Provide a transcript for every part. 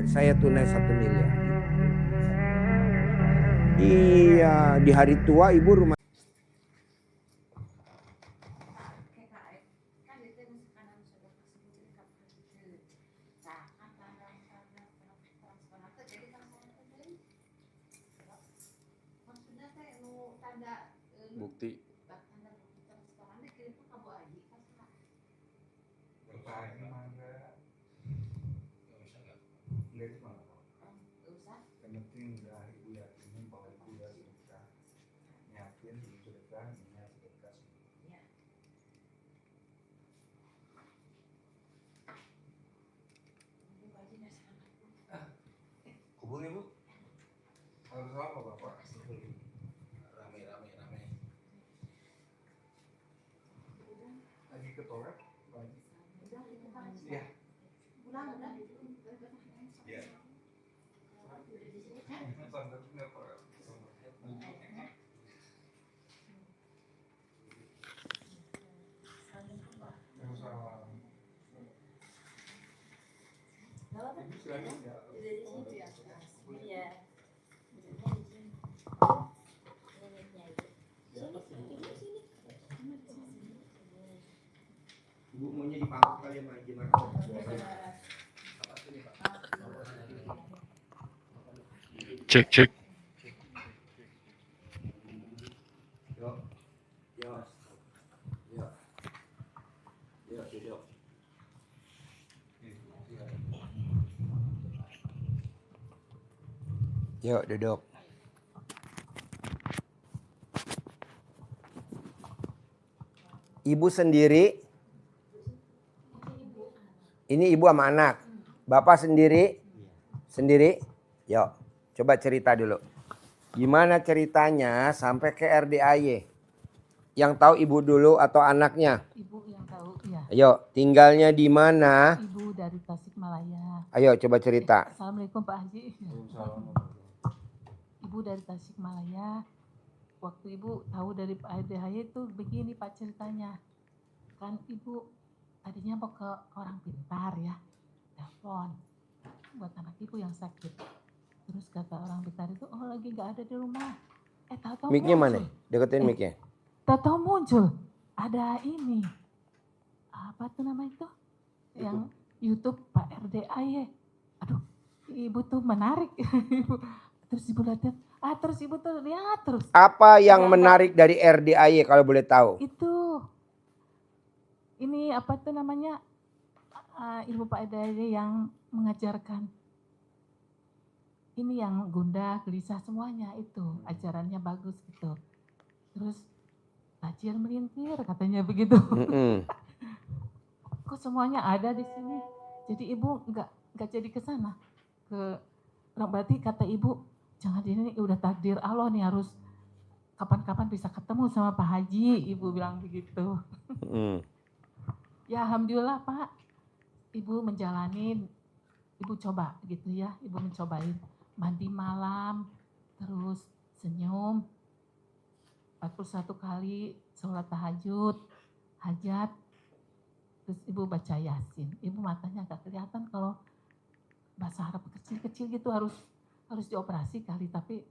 saya tunai 1 miliar. Iya, di hari tua ibu rumah. Bukti. Hubungi Bu. Harus apa Bapak? Rame. Lagi ke toilet? Iya. Iya. Ibu maunya dipangku kali sama Haji Marko. Cek. Yuk duduk. Ibu sendiri. Ini ibu sama anak. Bapak sendiri? Sendiri? Yuk, coba cerita dulu. Gimana ceritanya sampai ke RDAY? Yang tahu ibu dulu atau anaknya? Ibu yang tahu, ya. Ayo, tinggalnya di mana? Ibu dari Tasikmalaya. Ayo coba cerita. Assalamualaikum Pak Haji. Ibu dari Tasikmalaya. Waktu ibu tahu dari Pak RDAY itu begini Pak ceritanya. Kan ibu tadinya mau ke orang pintar ya. Telepon buat anak ibu yang sakit. Terus kata orang pintar itu, oh lagi gak ada di rumah. Tahu-tahu Mic-nya muncul. mana? Deketin mic-nya. Tahu-tahu muncul. Ada ini. Apa tuh nama itu? Yang YouTube Pak RDAY. Aduh, ibu tuh menarik. Terus ibu lihat, terus ibu tuh lihat terus. Apa yang menarik dari RDAY kalau boleh tahu? Itu, ini apa tuh namanya, ilmu Pak RDAY yang mengajarkan. Ini yang gundah, gelisah semuanya itu, ajarannya bagus gitu. Terus, tajir melintir katanya begitu. Kok semuanya ada di sini? Jadi ibu nggak jadi ke sana. Berarti kata ibu, jangan ini udah takdir Allah nih harus kapan-kapan bisa ketemu sama Pak Haji. Ibu bilang begitu. Ya alhamdulillah Pak, ibu menjalanin, ibu coba gitu ya, ibu mencobain mandi malam, terus senyum, 41 kali sholat tahajud, hajat, terus ibu baca Yasin. Ibu matanya agak kelihatan kalau bahasa Arab kecil-kecil gitu harus dioperasi kali, tapi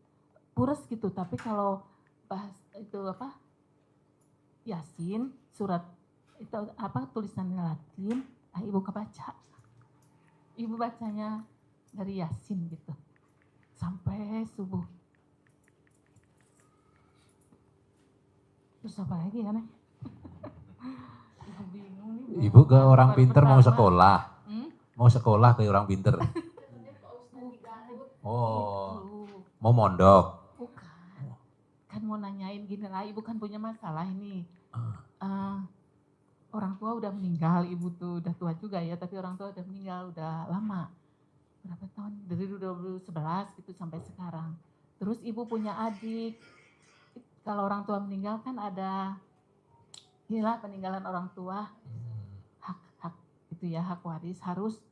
puras gitu. Tapi kalau bahas itu apa Yasin, surat itu apa tulisannya Latin, ibu kebaca. Ibu bacanya dari Yasin gitu. Sampai subuh. Terus apa lagi ya nih? Ibu bingung nih. Ibu ke orang pinter mau sekolah. Mau sekolah ke orang pinter. Oh, mau mondok. Bukan. Kan mau nanyain gini lah, ibu kan punya masalah ini. Orang tua udah meninggal, ibu tuh udah tua juga ya, tapi orang tua udah meninggal, udah lama. Berapa tahun? Dari 2011 gitu sampai sekarang. Terus ibu punya adik. Kalau orang tua meninggal kan ada, inilah peninggalan orang tua. Hak itu ya, hak waris harus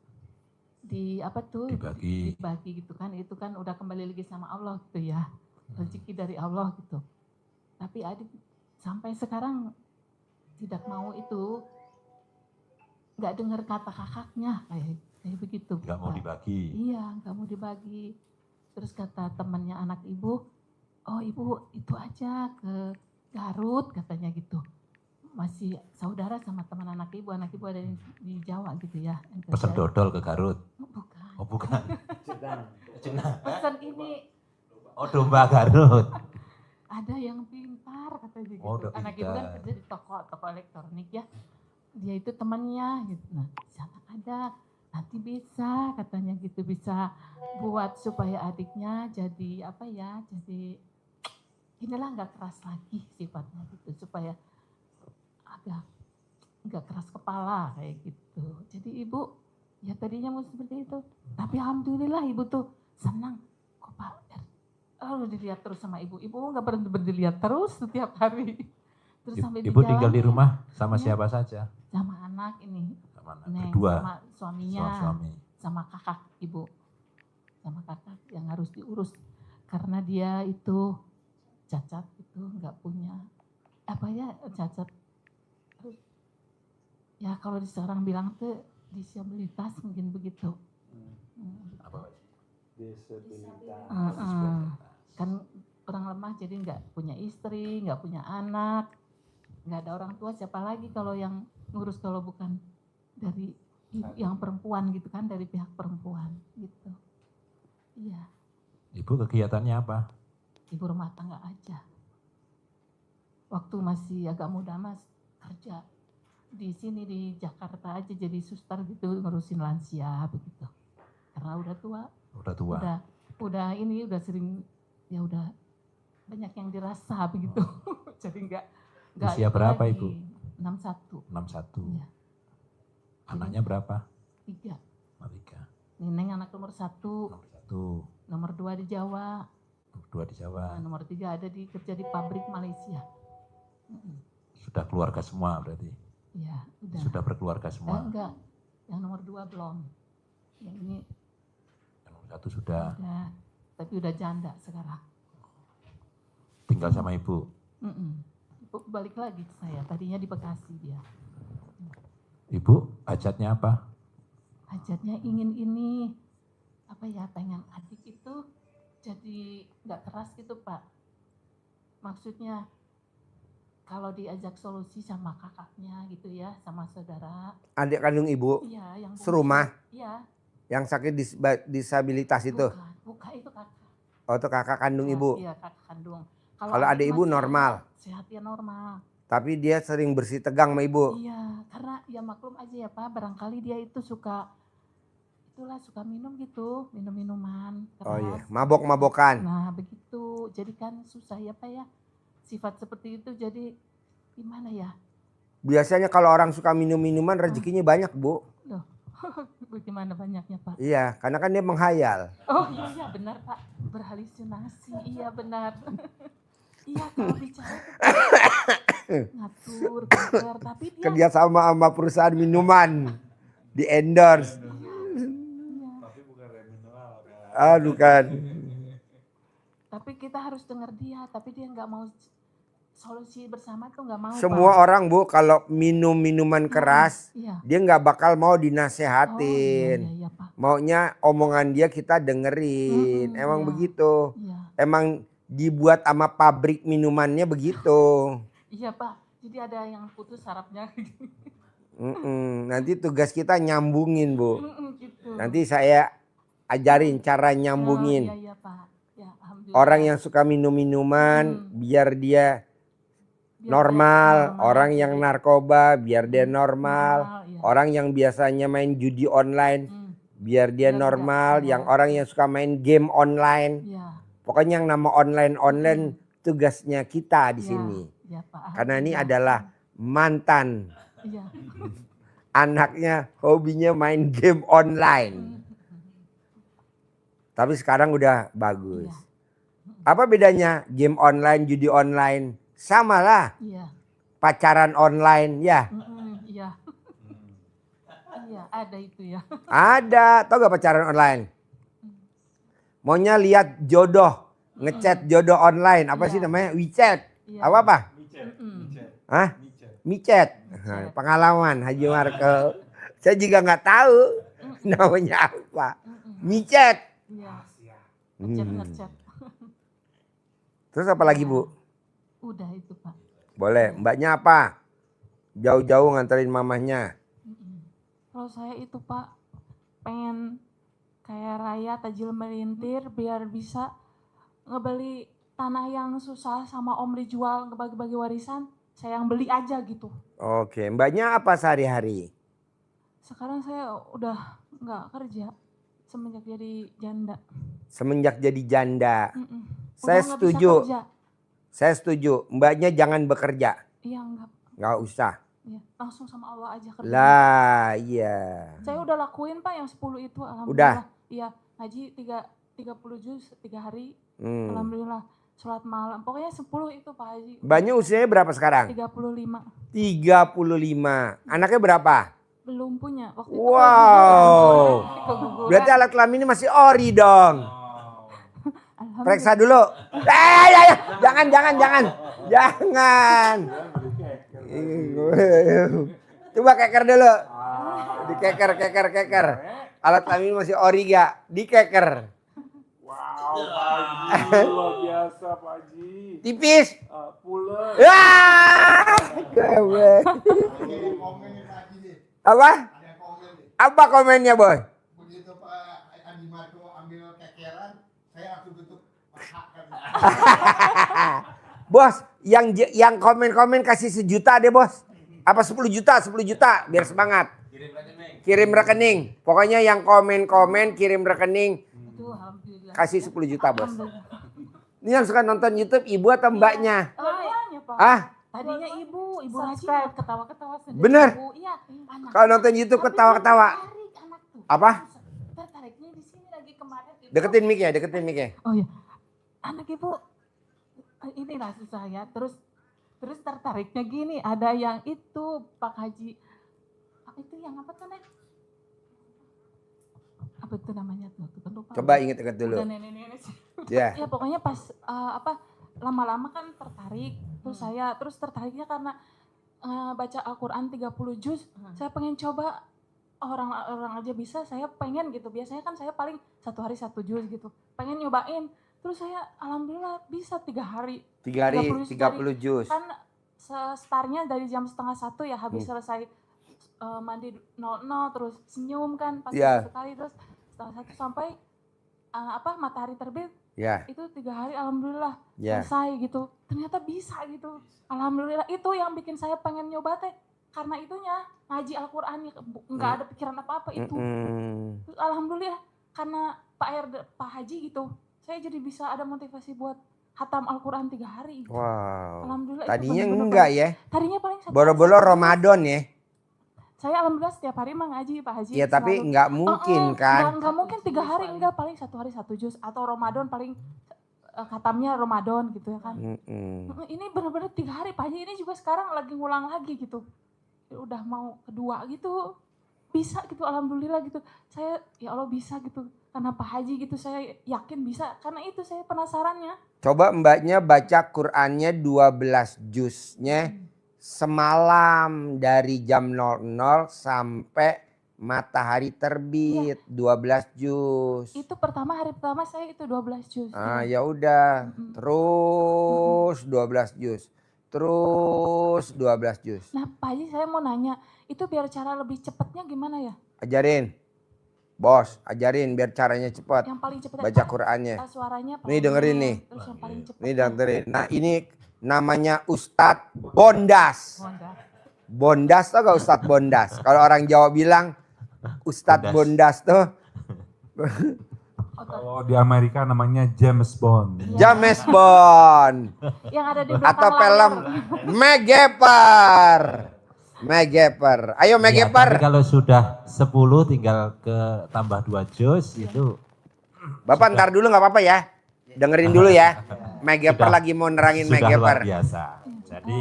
dibagi gitu kan. Itu kan udah kembali lagi sama Allah gitu ya. Rezeki dari Allah gitu. Tapi adik sampai sekarang tidak mau itu, nggak dengar kata kakaknya kayak Kayak begitu. Nggak mau Pak. dibagi. Iya, nggak mau dibagi. Terus kata temannya anak ibu, oh ibu itu aja ke Garut katanya gitu. Masih saudara sama teman anak ibu ada di Jawa gitu ya. Pesen dodol ke Garut. Oh, bukan. Oh bukan. Jenang. Pesan ini Oh domba Garut. ada yang pintar katanya gitu. Oh, udah Anak ibu kan pintar. kerja di toko elektronik ya. Dia itu temannya gitu. Nah, di sana ada. Nanti bisa katanya gitu, bisa buat supaya adiknya jadi apa ya, jadi inilah nggak keras lagi sifatnya gitu, supaya agak nggak keras kepala kayak gitu. Jadi ibu ya tadinya mau seperti itu, tapi alhamdulillah ibu tuh senang. Kok Pak lalu dilihat terus sama ibu nggak berhenti dilihat terus setiap hari. Terus sampai Ibu tinggal di dijalanin rumah sama Iya. siapa saja? sama anak ini, Sama anak. Neng, Berdua. sama suaminya, Suami. sama kakak ibu, sama kakak yang harus diurus karena dia itu cacat itu nggak punya apa ya cacat. Ya kalau sekarang bilang tuh disabilitas mungkin begitu. Apa? Kan orang lemah jadi nggak punya istri, nggak punya anak, nggak ada orang tua, siapa lagi kalau yang ngurus kalau bukan dari yang perempuan gitu kan, dari pihak perempuan gitu. Iya, Ibu kegiatannya apa? ibu rumah tangga aja. Waktu masih agak muda mas kerja di sini di Jakarta aja jadi suster gitu, ngurusin lansia begitu. Karena udah tua, Udah tua. udah ini udah sering ya udah banyak yang dirasa begitu. Jadi enggak Usia itu berapa, lagi. Ibu? 61. 61. Iya, Anaknya berapa? 3. Oh, 3. Neneng anak nomor 1, Nomor 1. nomor 2 di Jawa, Nomor 2 di Jawa. nomor 3 ada di kerja di pabrik Malaysia. Sudah keluarga semua berarti. Iya, udah. Sudah berkeluarga semua. Enggak. Yang nomor 2 belum. Yang ini Yang nomor 1 sudah udah, tapi udah janda sekarang. tinggal sama ibu. Ibu balik lagi ke saya, tadinya di Bekasi dia. Ibu hajatnya apa? Hajatnya ingin ini, apa ya, pengen adik itu jadi nggak keras gitu Pak. Maksudnya kalau diajak solusi sama kakaknya gitu ya, sama saudara. Adik kandung ibu Iya, yang serumah Iya, yang sakit disabilitas itu. bukan itu kakak. Oh itu kakak kandung Iya, ibu. Iya, kakak kandung. Kalau adik ibu masih normal. Sehat ya normal. Tapi dia sering bersih tegang sama ibu. Iya, karena ya maklum aja ya Pak, barangkali dia itu suka minum gitu, minum-minuman keras. Oh iya, mabok-mabokan. Nah begitu, jadi kan susah ya Pak ya, sifat seperti itu jadi gimana ya? Biasanya kalau orang suka minum-minuman rezekinya banyak bu. Loh, bagaimana banyaknya Pak? Iya, karena kan dia menghayal. Oh iya benar Pak, berhalusinasi, iya benar. Iya kalau bicara ngatur, pinter, tapi dia Kerja sama perusahaan minuman. Di endorse. Aduh kan. tapi kita harus dengar dia, tapi dia nggak mau solusi bersama tuh nggak mau. Semua Pak. orang bu kalau minum minuman keras, Iya. dia nggak bakal mau Oh, iya, dinasehatin. iya, Pak. Maunya omongan dia kita dengerin. Emang iya. begitu. Iya. Emang dibuat sama pabrik minumannya begitu. Iya Pak, jadi ada yang putus sarafnya. Nanti tugas kita nyambungin bu. Gitu. Nanti saya ajarin cara Oh, nyambungin. iya Pak. Ya, alhamdulillah. Orang yang suka minum-minuman biar dia normal. Orang yang narkoba biar dia normal. iya. Orang yang biasanya main judi online biar dia Biar enggak normal. ada. Yang orang yang suka main game online. Iya. Pokoknya yang nama online tugasnya kita di Iya, sini. iya, Pak. Karena ini Alhamdulillah. adalah mantan. Iya. Anaknya hobinya main game online. Tapi sekarang udah bagus. Iya. Apa bedanya game online, judi online? Sama lah. Iya. Pacaran online ya. Iya. Iya, ada itu ya. Ada. Tau gak pacaran online? Maunya lihat jodoh. Ngechat jodoh online. Apa sih namanya? WeChat. Iya. Apa? Hah? Micet. Micet. Pengalaman Haji Markel. Saya juga nggak tahu. Namanya apa? Mm-mm. Micet. Iya, Hmm. ngercet. Terus apa lagi Bu? Udah itu Pak. Boleh. Mbaknya apa? Jauh-jauh nganterin mamahnya. Mm-mm. Kalau saya itu Pak, pengen kayak raya tajil melintir biar bisa ngebeli tanah yang susah sama om dijual ngebagi-bagi warisan. Saya yang beli aja gitu. Oke. Mbaknya apa sehari-hari? Sekarang saya udah nggak kerja semenjak jadi janda. Semenjak jadi janda. Mm-mm. Saya Udah nggak bisa setuju. kerja. Saya setuju. Mbaknya jangan bekerja. Iya enggak. Nggak usah. Iya, langsung sama Allah aja kerja. Lah, iya. Saya udah lakuin Pak yang 10 itu alhamdulillah. Iya, ngaji 30 juz 3 hari. Hmm. Alhamdulillah. Sholat malam. Pokoknya 10 itu Pak Haji. Mbaknya usianya berapa sekarang? 35. 35. Anaknya berapa? Belum punya. Waktu itu Wow. keguguran. Berarti alat kelaminnya masih ori dong. Alhamdulillah. Periksa dulu. Ya. Jangan. Jangan. Coba keker dulu. Dikeker. Alat kelamin masih ori gak? Dikeker. Wow, Pak Haji. Luar biasa, Pak Haji. Tipis. Pulen. Kewek. Apa? Apa komennya, Boy? Begitu Pak Andi Marco ambil kekeran, saya langsung tutup paha kan. Bos, yang komen-komen kasih 1 juta deh, Bos. Apa 10 juta biar semangat. Kirim rekening. Pokoknya yang komen-komen kirim rekening Itu alhamdulillah. kasih 10 juta, Bos. Alhamdulillah. Ini yang suka nonton YouTube ibu atau mbaknya? Keduanya, Pak. Ah, Tadinya ibu Haji ketawa-ketawa sendiri. Bener. Ibu, iya, anak. kalau nonton YouTube Tapi ketawa-ketawa. tertarik anak tuh. Apa? Tertariknya di sini lagi kemarin. Ibu. Deketin mic-nya. Oh iya. Anak ibu inilah susah ya. Terus tertariknya gini, ada yang itu Pak Haji. Itu yang apa tuh, Nek? Apa itu namanya tuh? Tuh lupa. Coba inget-inget dulu. Udah nenek-nenek sih. Ya. Ya pokoknya pas lama-lama kan tertarik. Terus tertariknya karena baca Al-Quran 30 juz. Saya pengen coba orang aja bisa, saya pengen gitu. Biasanya kan saya paling 1 hari 1 juz gitu. Pengen nyobain. Terus saya alhamdulillah bisa 3 hari. 3 hari 30 30 juz. Kan startnya dari jam 12:30 ya, habis selesai mandi 00 terus senyum kan pasti Iya. sekali, terus 12:30 sampai matahari terbit. Ya. Itu 3 hari alhamdulillah Ya. selesai gitu. Ternyata bisa gitu. Alhamdulillah itu yang bikin saya pengen nyoba teh. Karena itunya ngaji Al-Quran nggak ada pikiran apa-apa itu. Terus alhamdulillah karena Pak Haji gitu. Saya jadi bisa ada motivasi buat hatam Al-Quran 3 hari. Wow. Alhamdulillah itu Tadinya bener-bener enggak ya. Tadinya paling 1 hari Boro-boro 1 juz. Ramadan ya. Saya alhamdulillah setiap hari mah ngaji Pak Haji. Iya tapi selalu. nggak mungkin kan. Nggak mungkin 3 hari, enggak, paling 1 hari 1 juz atau Ramadan paling khatamnya Ramadan gitu ya kan. Ini benar-benar 3 hari Pak Haji, ini juga sekarang lagi ngulang lagi gitu. Udah mau kedua gitu. Bisa gitu alhamdulillah gitu. Saya ya Allah bisa gitu. Karena Pak Haji gitu saya yakin bisa. Karena itu saya penasarannya. Coba mbaknya baca Qur'annya 12 juznya semalam dari jam 00 sampai matahari terbit. 12 juz. Itu hari pertama saya itu 12 juz. Ah ya udah. Terus 12 juz. Terus 12 juz. Nah Pak Haji saya mau nanya, itu biar cara lebih cepatnya gimana ya? Ajarin. Bos, ajarin biar caranya cepat. Yang paling cepat Baca Qur'annya. suaranya Nih dengerin nih. Terus yang paling cepat. Ini dengerin. Nah ini namanya Ustadz Bondas. Bondas tau gak Ustadz Bondas? Kalau orang Jawa bilang Ustadz Bondas tuh Kalau di Amerika namanya James Bond. James Bond. Yang ada di belakang Atau film Megeper. Ayo Iya, Megeper. tapi kalau sudah 10 tinggal ke tambah 2 juz itu Bapak ntar dulu gak apa-apa ya. Dengerin dulu ya. Megeper Sudah- lagi mau nerangin sudah luar Megeper. biasa. Jadi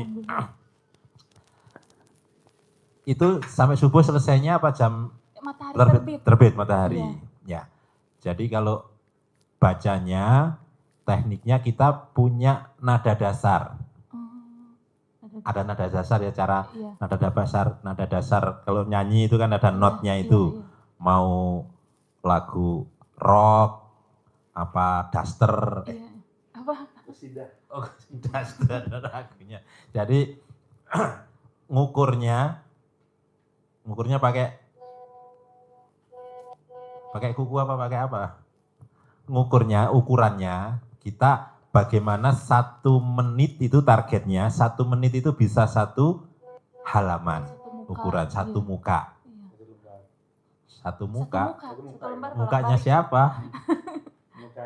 itu sampai subuh selesainya apa jam matahari terbit? Terbit matahari. Iya. Ya. Jadi kalau bacanya, tekniknya kita punya nada dasar. Ada nada dasar ya, cara Iya. nada dasar kalau nyanyi itu kan ada notnya itu. mau lagu rock, apa duster, Iya. Apa? oh duster lagunya. Jadi ngukurnya pakai kuku apa pakai apa? Ukurannya kita bagaimana 1 menit itu targetnya, 1 menit itu bisa 1 halaman, ukuran 1 Iya. muka. Iya. 1 muka, Satu lembar berapa mukanya hari? siapa? Buka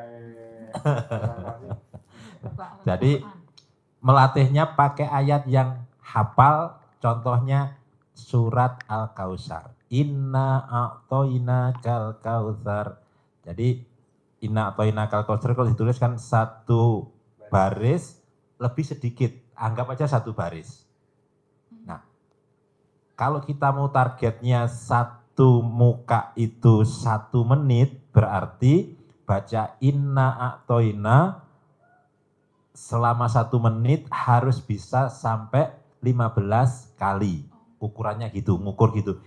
Jadi Al-Quran. melatihnya pakai ayat yang hafal, contohnya surat Al-Kautsar. Inna a'toina kal kautsar. Jadi inna a'toina kal kautsar kalau dituliskan 1 baris lebih sedikit, anggap aja 1 baris. Nah, kalau kita mau targetnya 1 muka itu 1 menit, berarti baca inna a'toina selama 1 menit harus bisa sampai 15 kali. Ukurannya gitu, ngukur gitu.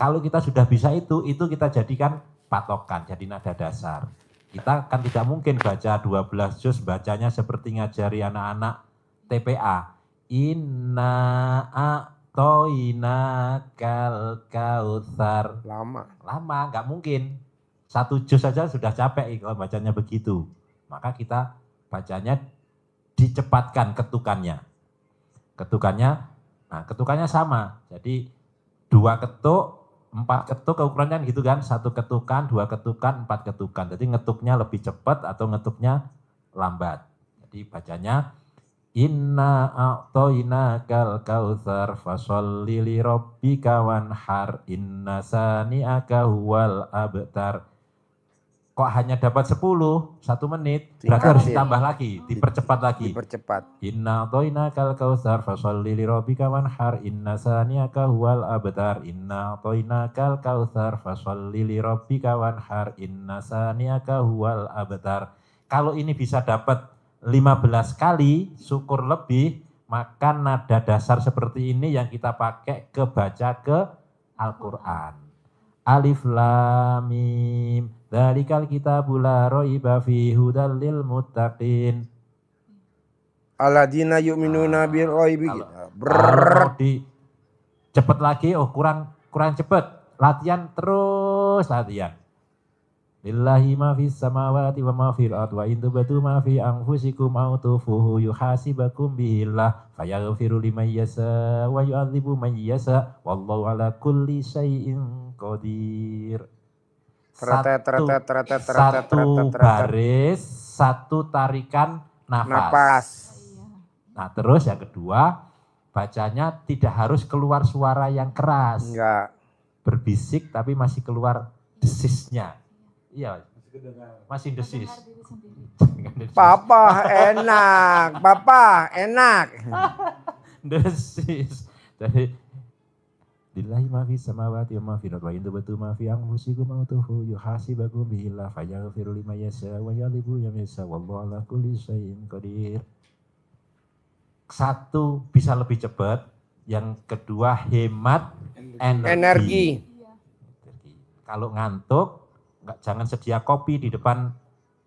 Kalau kita sudah bisa itu kita jadikan patokan, jadi nada dasar. Kita kan tidak mungkin baca 12 juz, bacanya seperti ngajari anak-anak TPA. Inna a'toina kal kautsar. Lama. Lama, nggak mungkin. 1 juz saja sudah capek kalau bacanya begitu. Maka kita bacanya dicepatkan ketukannya. Ketukannya sama. Jadi 2 ketuk, 4 ketuk ukurannya gitu kan. 1 ketukan, 2 ketukan, 4 ketukan. Jadi ngetuknya lebih cepat atau ngetuknya lambat. Jadi bacanya inna a'toina kal kautsar fasholli li rabbika wanhar inna sani'aka huwal abtar. Kok hanya dapat 10, 1 menit, berarti harus Tingkatin. ditambah lagi, dipercepat lagi. Dipercepat. Inna a'toina kal kautsar fasholli li rabbika wanhar inna sani'aka huwal abtar. Inna a'toina kal kautsar fasholli li rabbika wanhar inna sani'aka huwal abtar. Kalau ini bisa dapat 15 kali, syukur lebih, maka nada dasar seperti ini yang kita pakai kebaca ke Al-Quran. Alif lam mim dzalikal kitabul la raiba fihi hudal lil muttaqin. Alladzina yu'minuna bil ghaibi. Kalau mau di cepet lagi, kurang cepet. Latihan terus latihan. Lillahi ma fis samawati wa ma fil ardi wa in tubdu ma fi anfusikum aw tufuhu yuhasibakum billah fayaghfiru liman yasha wa yu'adzibu man yasha wallahu ala kulli syai'in qadir. Satu baris, 1 tarikan nafas. Nah, terus yang kedua, bacanya tidak harus keluar suara yang keras. Enggak. Berbisik tapi masih keluar desisnya. Iya, masih desis. Papa enak. Desis. Jadi lillahi ma fis samawati wa ma fil ardi wa in tubdu ma fi anfusikum aw tukhfuhu yuhasibakum billah fayaghfiru liman yasha wa yu'adzibu man yasha wallahu ala kulli syai'in qadir. 1 bisa lebih cepat, yang kedua hemat energi. Kalau ngantuk, jangan sedia kopi di depan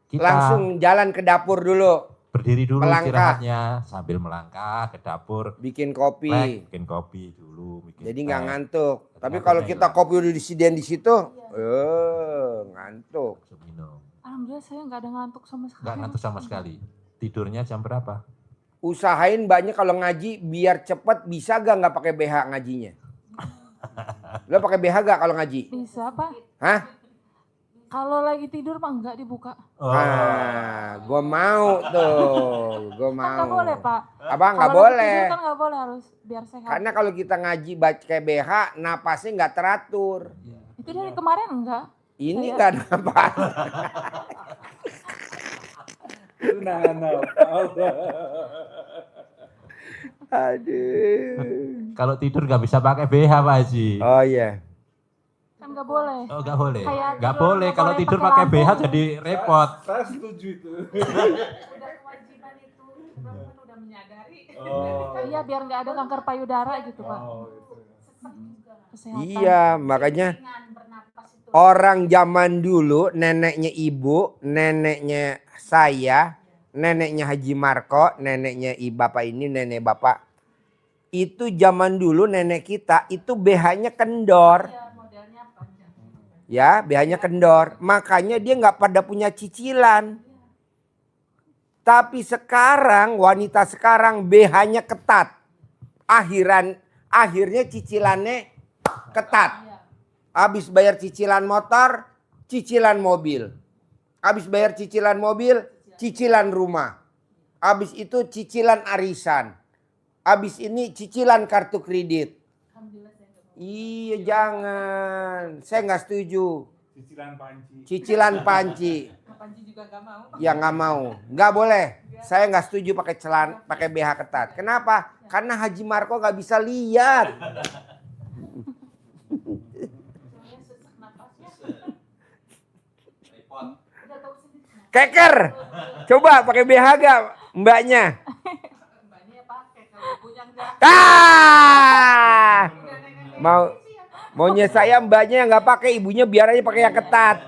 kita. Langsung jalan ke dapur dulu. Berdiri dulu melangkah. istirahatnya sambil melangkah ke dapur. Bikin kopi. Bikin kopi dulu. Jadi nggak ngantuk. Tapi kalau kita kopi udah disediain di situ, ngantuk. Minum. Alhamdulillah saya nggak ada ngantuk sama sekali. Nggak ngantuk sama sekali. Tidurnya jam berapa? Usahain banyak kalau ngaji biar cepet, bisa nggak pakai BH ngajinya? Lo pakai BH gak kalau ngaji? Bisa Pak. Hah? Kalau lagi tidur mah nggak dibuka. Gue mau tuh, gue Kan mau. nggak boleh Pak. Apa nggak Kalau lagi boleh? tidur kan nggak boleh, harus biar sehat. Karena kalau kita ngaji baca kayak BH, napasnya nggak teratur. Itu dari kemarin enggak? Ini nggak ada napas. Aduh. Kalau tidur nggak bisa pakai BH Pak Haji. Oh iya. Kan nggak boleh. Oh nggak boleh. Kayak Nggak tidur boleh nggak kalau boleh tidur pakai pakai lampu. BH jadi repot. Saya setuju itu. Udah kewajiban itu, udah menyadari. Iya biar nggak ada kanker payudara gitu Pak. Oh, gitu. Kesehatan. Iya, makanya Ringan bernapas itu. Orang zaman dulu, neneknya ibu, neneknya saya, neneknya Haji Marco, neneknya bapak ini, nenek bapak. Itu zaman dulu nenek kita itu BH-nya kendor. Iya, modelnya panjang. Ya, BH-nya kendor. Makanya dia nggak pada punya cicilan. Tapi sekarang, wanita sekarang BH-nya ketat. Akhirnya cicilannya ketat. Iya. Habis bayar cicilan motor, cicilan mobil. Habis bayar cicilan mobil, cicilan rumah. Habis itu cicilan arisan. Habis ini cicilan kartu kredit. Alhamdulillah saya nggak mau. Iya jangan, saya nggak setuju. Cicilan panci. Cicilan panci, Panji juga nggak mau. ya nggak mau, nggak boleh. Saya nggak setuju pakai pakai BH ketat. Kenapa? Karena Haji Marco nggak bisa lihat. Soalnya sesak napasnya. Udah tahu sendiri. Keker, coba pakai BH gak mbaknya? Mbaknya pakai kalau punya enggak. Ah, maunya saya mbaknya yang nggak pakai, ibunya biar aja pakai yang ketat.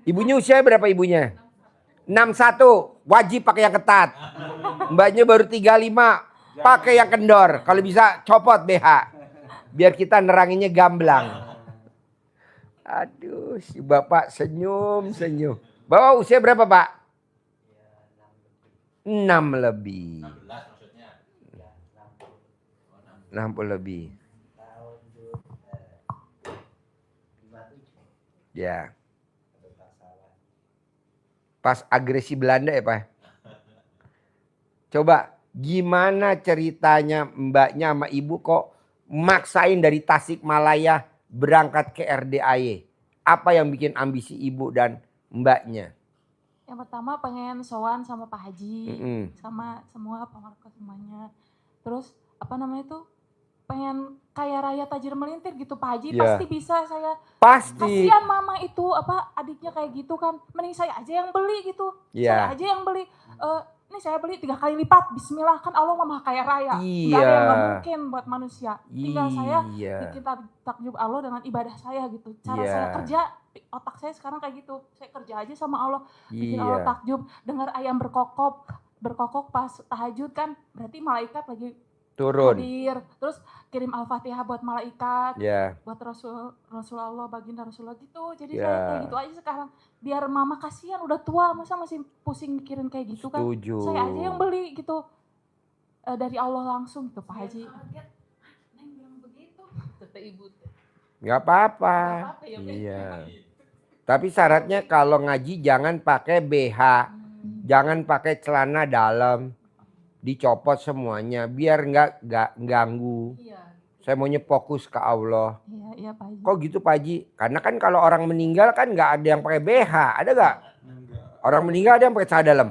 Ibunya usia berapa ibunya? 61, wajib pakai yang ketat. Mbaknya baru 35, pakai yang kendor. Kalau bisa copot BH. Biar kita neranginnya gamblang. Aduh, si bapak senyum. Bapak usia berapa pak? 6 lebih. 60 lebih. Ya. Pas agresi Belanda ya Pak. Coba gimana ceritanya mbaknya sama ibu kok maksain dari Tasikmalaya berangkat ke RDAY? Apa yang bikin ambisi ibu dan mbaknya? Yang pertama pengen sowan sama Pak Haji, Mm-mm. sama semua pemerintah semuanya. Terus apa namanya itu pengen kaya raya tajir melintir gitu Pak Haji. Iya. Pasti bisa saya. Pasti. Kasihan mama itu apa adiknya kayak gitu kan. Mending saya aja yang beli gitu. Iya. Saya aja yang beli. Ini saya beli 3 kali lipat. Bismillah kan Allah mah kaya raya. Iya. Gak ada yang gak mungkin buat manusia. Tinggal saya Iya. bikin takjub Allah dengan ibadah saya gitu. Cara Iya. saya kerja, otak saya sekarang kayak gitu. Saya kerja aja sama Allah. Bikin Iya. Allah takjub, dengar ayam berkokok pas tahajud kan. Berarti malaikat lagi Turun. hadir. Terus kirim Al-Fatihah buat malaikat. Ya. Buat Rasulullah, baginda Rasulullah gitu. Jadi Ya. saya kayak gitu aja sekarang. Biar mama kasihan udah tua, masa masih pusing mikirin kayak gitu kan. Setuju. Saya aja yang beli gitu. Dari Allah langsung gitu Pak Haji. Neng bilang begitu. Kata ibu. Nggak apa-apa. Nggak apa-apa ya, Beb. Iya. Tapi syaratnya kalau ngaji jangan pakai BH. Jangan pakai celana dalam. Dicopot semuanya biar nggak ganggu. Iya. Saya maunya fokus ke Allah. Iya Pak Haji. Kok gitu Pak Haji? Karena kan kalau orang meninggal kan nggak ada yang pakai BH. Ada nggak? Orang meninggal ada yang pakai celana dalam?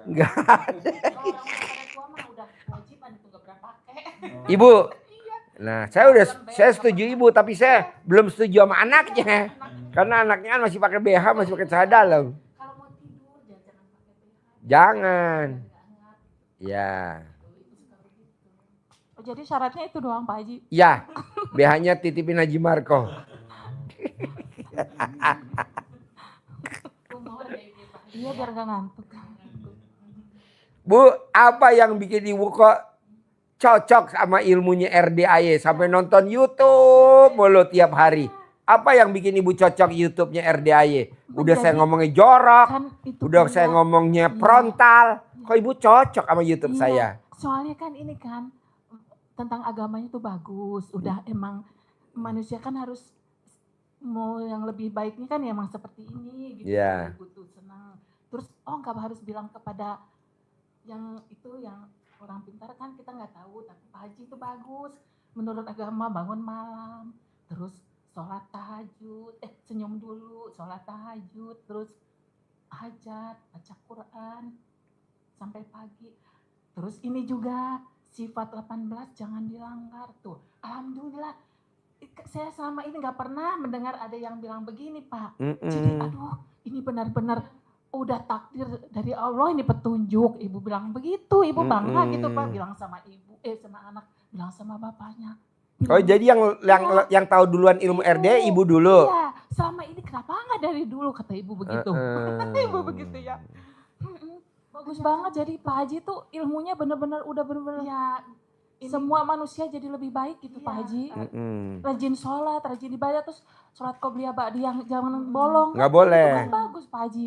Nggak. Kalau orang udah pada tua mah udah kewajiban itu nggak pernah pakai. Ibu. Nah saya setuju ibu tapi saya belum setuju sama anaknya. Karena anaknya kan masih pakai BH, masih pakai celana dalam. Kalau mau tidur jangan pakai BH. Jangan. Ya. Oh, jadi syaratnya itu doang Pak Haji. Ya. BH-nya titipin Haji Marco. Iya biar gak ngantuk. Bu, apa yang bikin ibu kok cocok sama ilmunya RDAY sampai nonton YouTube mulu tiap hari? Apa yang bikin ibu cocok YouTube-nya RDAY? Udah saya ngomongnya jorok, Kan itu udah saya kuliah. ngomongnya Iya. frontal. Kok ibu cocok sama YouTube Iya, saya? soalnya kan ini kan tentang agamanya tuh bagus. Udah emang manusia kan harus mau yang lebih baiknya kan emang seperti ini gitu. Iya. Ibu tuh senang. Terus nggak harus bilang kepada yang itu yang orang pintar kan kita nggak tahu. Tapi Pak Haji itu bagus. Menurut agama bangun malam. Terus sholat tahajud. Senyum dulu. Sholat tahajud. Terus hajat. Baca Quran. Sampai pagi. Terus ini juga sifat 18 jangan dilanggar tuh. Alhamdulillah saya selama ini nggak pernah mendengar ada yang bilang begini Pak. Jadi aduh ini benar-benar udah takdir dari Allah ini petunjuk. Ibu bilang begitu, ibu bangga gitu Pak. Bilang sama ibu, sama anak, bilang sama bapaknya. Oh jadi yang tahu duluan ilmu RD ibu dulu. Iya, selama ini kenapa nggak dari dulu kata ibu begitu. Ibu begitu ya. Bagus banget, jadi Pak Haji tuh ilmunya bener-bener udah bener-bener semua manusia jadi lebih baik gitu Pak Haji. Rajin sholat, rajin ibadah, terus sholat qobliyah ba'di yang jangan bolong. Nggak boleh. Itu kan bagus Pak Haji.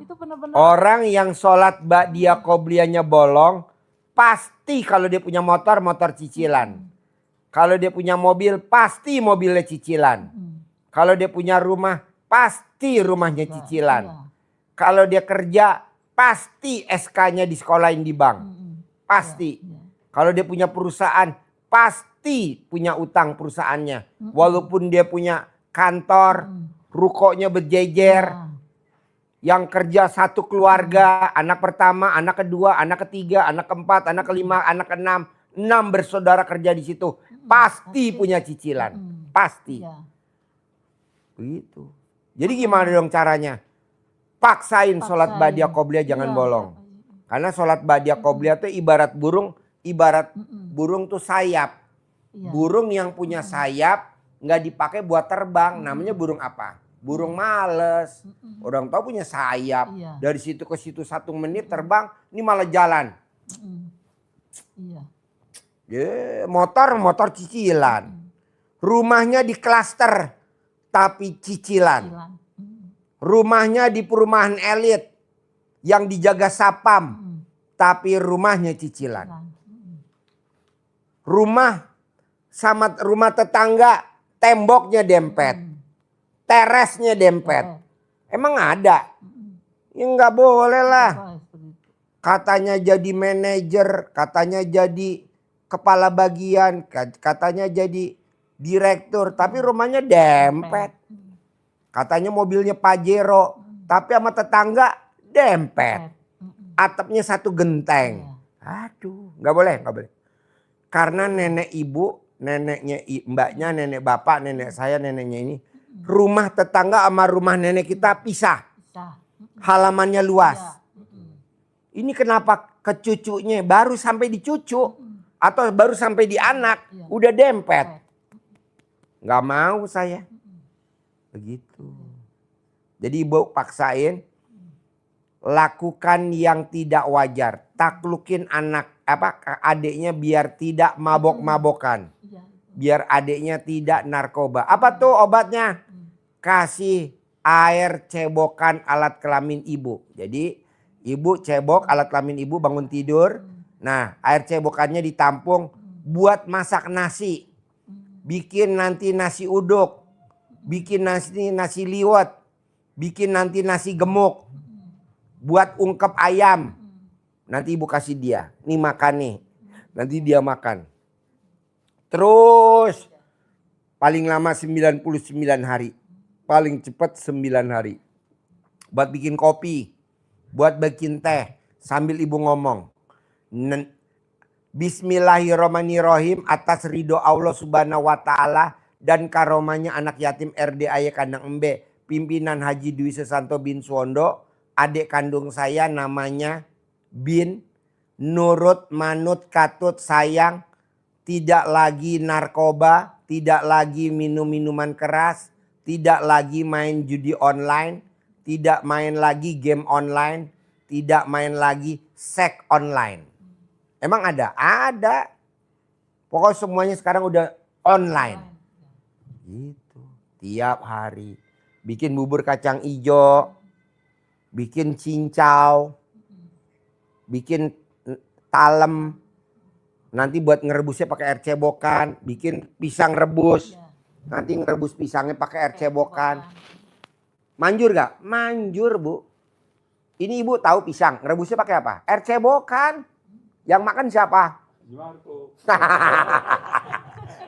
Itu bener-bener. Orang yang sholat ba'diyah qobliyahnya bolong, pasti kalau dia punya motor cicilan. Kalau dia punya mobil, pasti mobilnya cicilan. Kalau dia punya rumah, pasti rumahnya cicilan. Kalau dia kerja, pasti SK-nya disekolahin di bank. Pasti. Kalau dia punya perusahaan, pasti punya utang perusahaannya. Walaupun dia punya kantor, rukonya berjejer. Yang kerja satu keluarga, anak pertama, anak kedua, anak ketiga, anak keempat, anak kelima, anak keenam. 6 bersaudara kerja di situ. Pasti punya cicilan. Pasti. Begitu. Jadi gimana dong caranya? Paksain sholat ba'diyah qobliyah jangan bolong. Karena sholat ba'diyah qobliyah itu ibarat burung tuh sayap. Burung yang punya sayap nggak dipakai buat terbang. Namanya burung apa? Burung males. Orang tahu punya sayap. Dari situ ke situ 1 menit terbang. Ini malah jalan. Motor cicilan. Rumahnya di klaster tapi cicilan. Rumahnya di perumahan elit yang dijaga sapam tapi rumahnya cicilan. Rumah tetangga temboknya dempet. Teresnya dempet. Emang ada? Ya nggak boleh lah. Katanya jadi manajer, katanya jadi kepala bagian, katanya jadi direktur, tapi rumahnya dempet. Katanya mobilnya Pajero, tapi sama tetangga dempet. Atapnya 1 genteng. Aduh, nggak boleh. Karena nenek ibu, neneknya mbaknya, nenek bapak, nenek saya, neneknya ini. Rumah tetangga sama rumah nenek kita pisah. Halamannya luas. Ini kenapa ke cucunya baru sampai di cucu. Atau baru sampai di anak. Udah dempet. Nggak mau saya. Begitu. Jadi ibu paksain. Lakukan yang tidak wajar. Taklukin adiknya biar tidak mabok-mabokan. Biar adiknya tidak narkoba. Apa tuh obatnya? Kasih air cebokan alat kelamin ibu. Jadi ibu cebok alat kelamin ibu bangun tidur. Nah air cebokannya ditampung buat masak nasi. Bikin nanti nasi uduk. Bikin nasi liwet. Bikin nanti nasi gemuk. Buat ungkep ayam. Nanti ibu kasih dia. Nih makan nih. Nanti dia makan. Terus. Paling lama 99 hari. Paling cepat 9 hari. Buat bikin kopi. Buat bikin teh. Sambil ibu ngomong. Bismillahirrahmanirrahim. Atas ridho Allah subhanahu wa ta'ala. Dan karomanya anak yatim RDAY Kandang Embe. Pimpinan Haji Dwi Susanto bin Suwondo. Adik kandung saya namanya Bin. Nurut, manut, katut, sayang. Tidak lagi narkoba. Tidak lagi minum minuman keras. Tidak lagi main judi online. Tidak main lagi game online. Tidak main lagi seks online. Emang ada? Ada. Pokoknya semuanya sekarang udah online. Gitu. Tiap hari. Bikin bubur kacang ijo. Bikin cincau. Bikin talem. Nanti buat ngerebusnya pakai air cebokan. Bikin pisang rebus. Nanti ngerebus pisangnya pakai air cebokan. Manjur gak? Manjur bu. Ini ibu tahu pisang. Ngerebusnya pakai apa? Air cebokan. Yang makan siapa? Marco.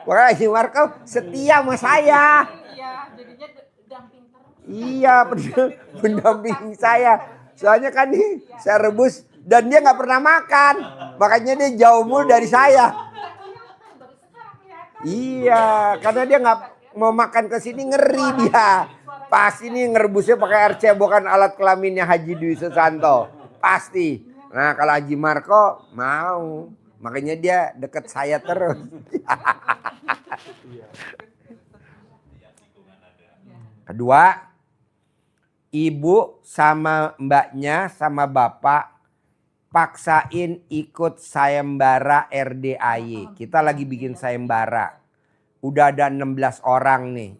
Pokoknya Haji Marco setia sama saya. Iya, jadinya damping terus. Iya, pendamping saya. Soalnya kan nih saya rebus dan dia nggak pernah makan. Makanya dia jauh mulu dari saya. Iya, karena dia nggak mau makan ke sini ngeri dia. Pas ini ngerebusnya pakai air cebokan alat kelaminnya Haji Dwi Susanto. Pasti. Nah kalau Haji Marco mau. Makanya dia deket saya terus. Kedua, ibu sama mbaknya sama bapak paksain ikut sayembara RDAY. Kita lagi bikin sayembara. Udah ada 16 orang nih.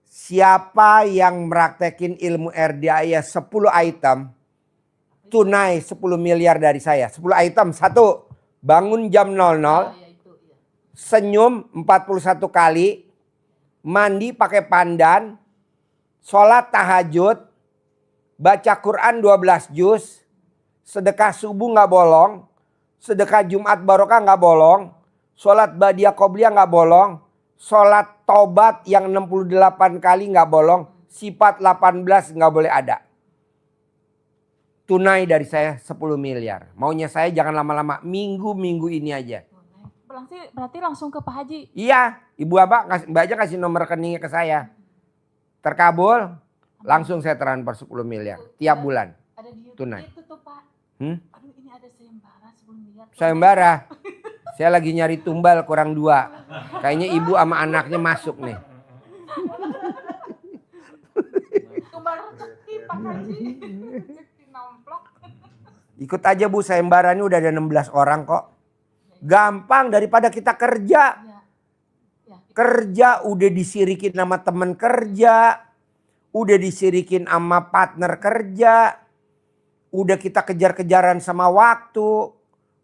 Siapa yang meraktekin ilmu RDAY 10 item, tunai 10 miliar dari saya. 10 item, 1, bangun jam 00, senyum 41 kali, mandi pakai pandan, sholat tahajud, baca Quran 12 juz, sedekah subuh nggak bolong, sedekah Jumat barokah nggak bolong, sholat badiah qobliyah nggak bolong, sholat tobat yang 68 kali nggak bolong, sifat 18 nggak boleh ada. Tunai dari saya 10 miliar. Maunya saya jangan lama-lama, minggu-minggu ini aja. Berarti langsung ke Pak Haji. Iya, Ibu Mbak aja kasih nomor rekeningnya ke saya. Terkabul, langsung saya transfer 10 miliar tiap bulan. Ada di YouTube Tunai. itu tuh Pak. Aduh ini ada sayembara 10 miliar. Sayembara. Saya lagi nyari tumbal kurang 2. Kayaknya ibu sama anaknya masuk nih. Tumbal rezeki Pak Haji. Rezeki nomplok. Ikut aja Bu, sayembara ini udah ada 16 orang kok. Gampang daripada kita kerja. Kerja udah disirikin sama temen kerja. Udah disirikin sama partner kerja. Udah kita kejar-kejaran sama waktu.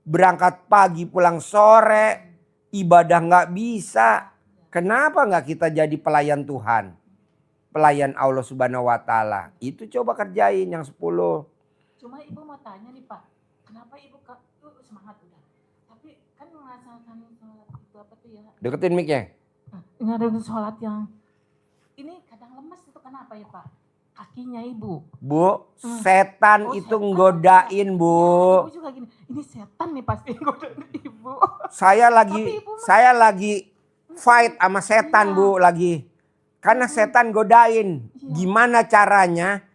Berangkat pagi pulang sore. Ibadah nggak bisa. Kenapa nggak kita jadi pelayan Tuhan? Pelayan Allah Subhanahu wa Ta'ala. Itu coba kerjain yang 10. Cuma ibu mau tanya nih Pak. Kenapa ibu semangat udah. Tapi kan melaksanakan sholat itu apa tuh ya. Deketin mic-nya. Ngadain sholat yang ini kadang lemes itu kenapa ya Pak? Kakinya ibu. Bu, setan itu nggodain Bu. Ibu juga gini, ini setan nih pasti nggodain ibu. Saya lagi fight sama setan Bu lagi. Karena setan godain. Gimana caranya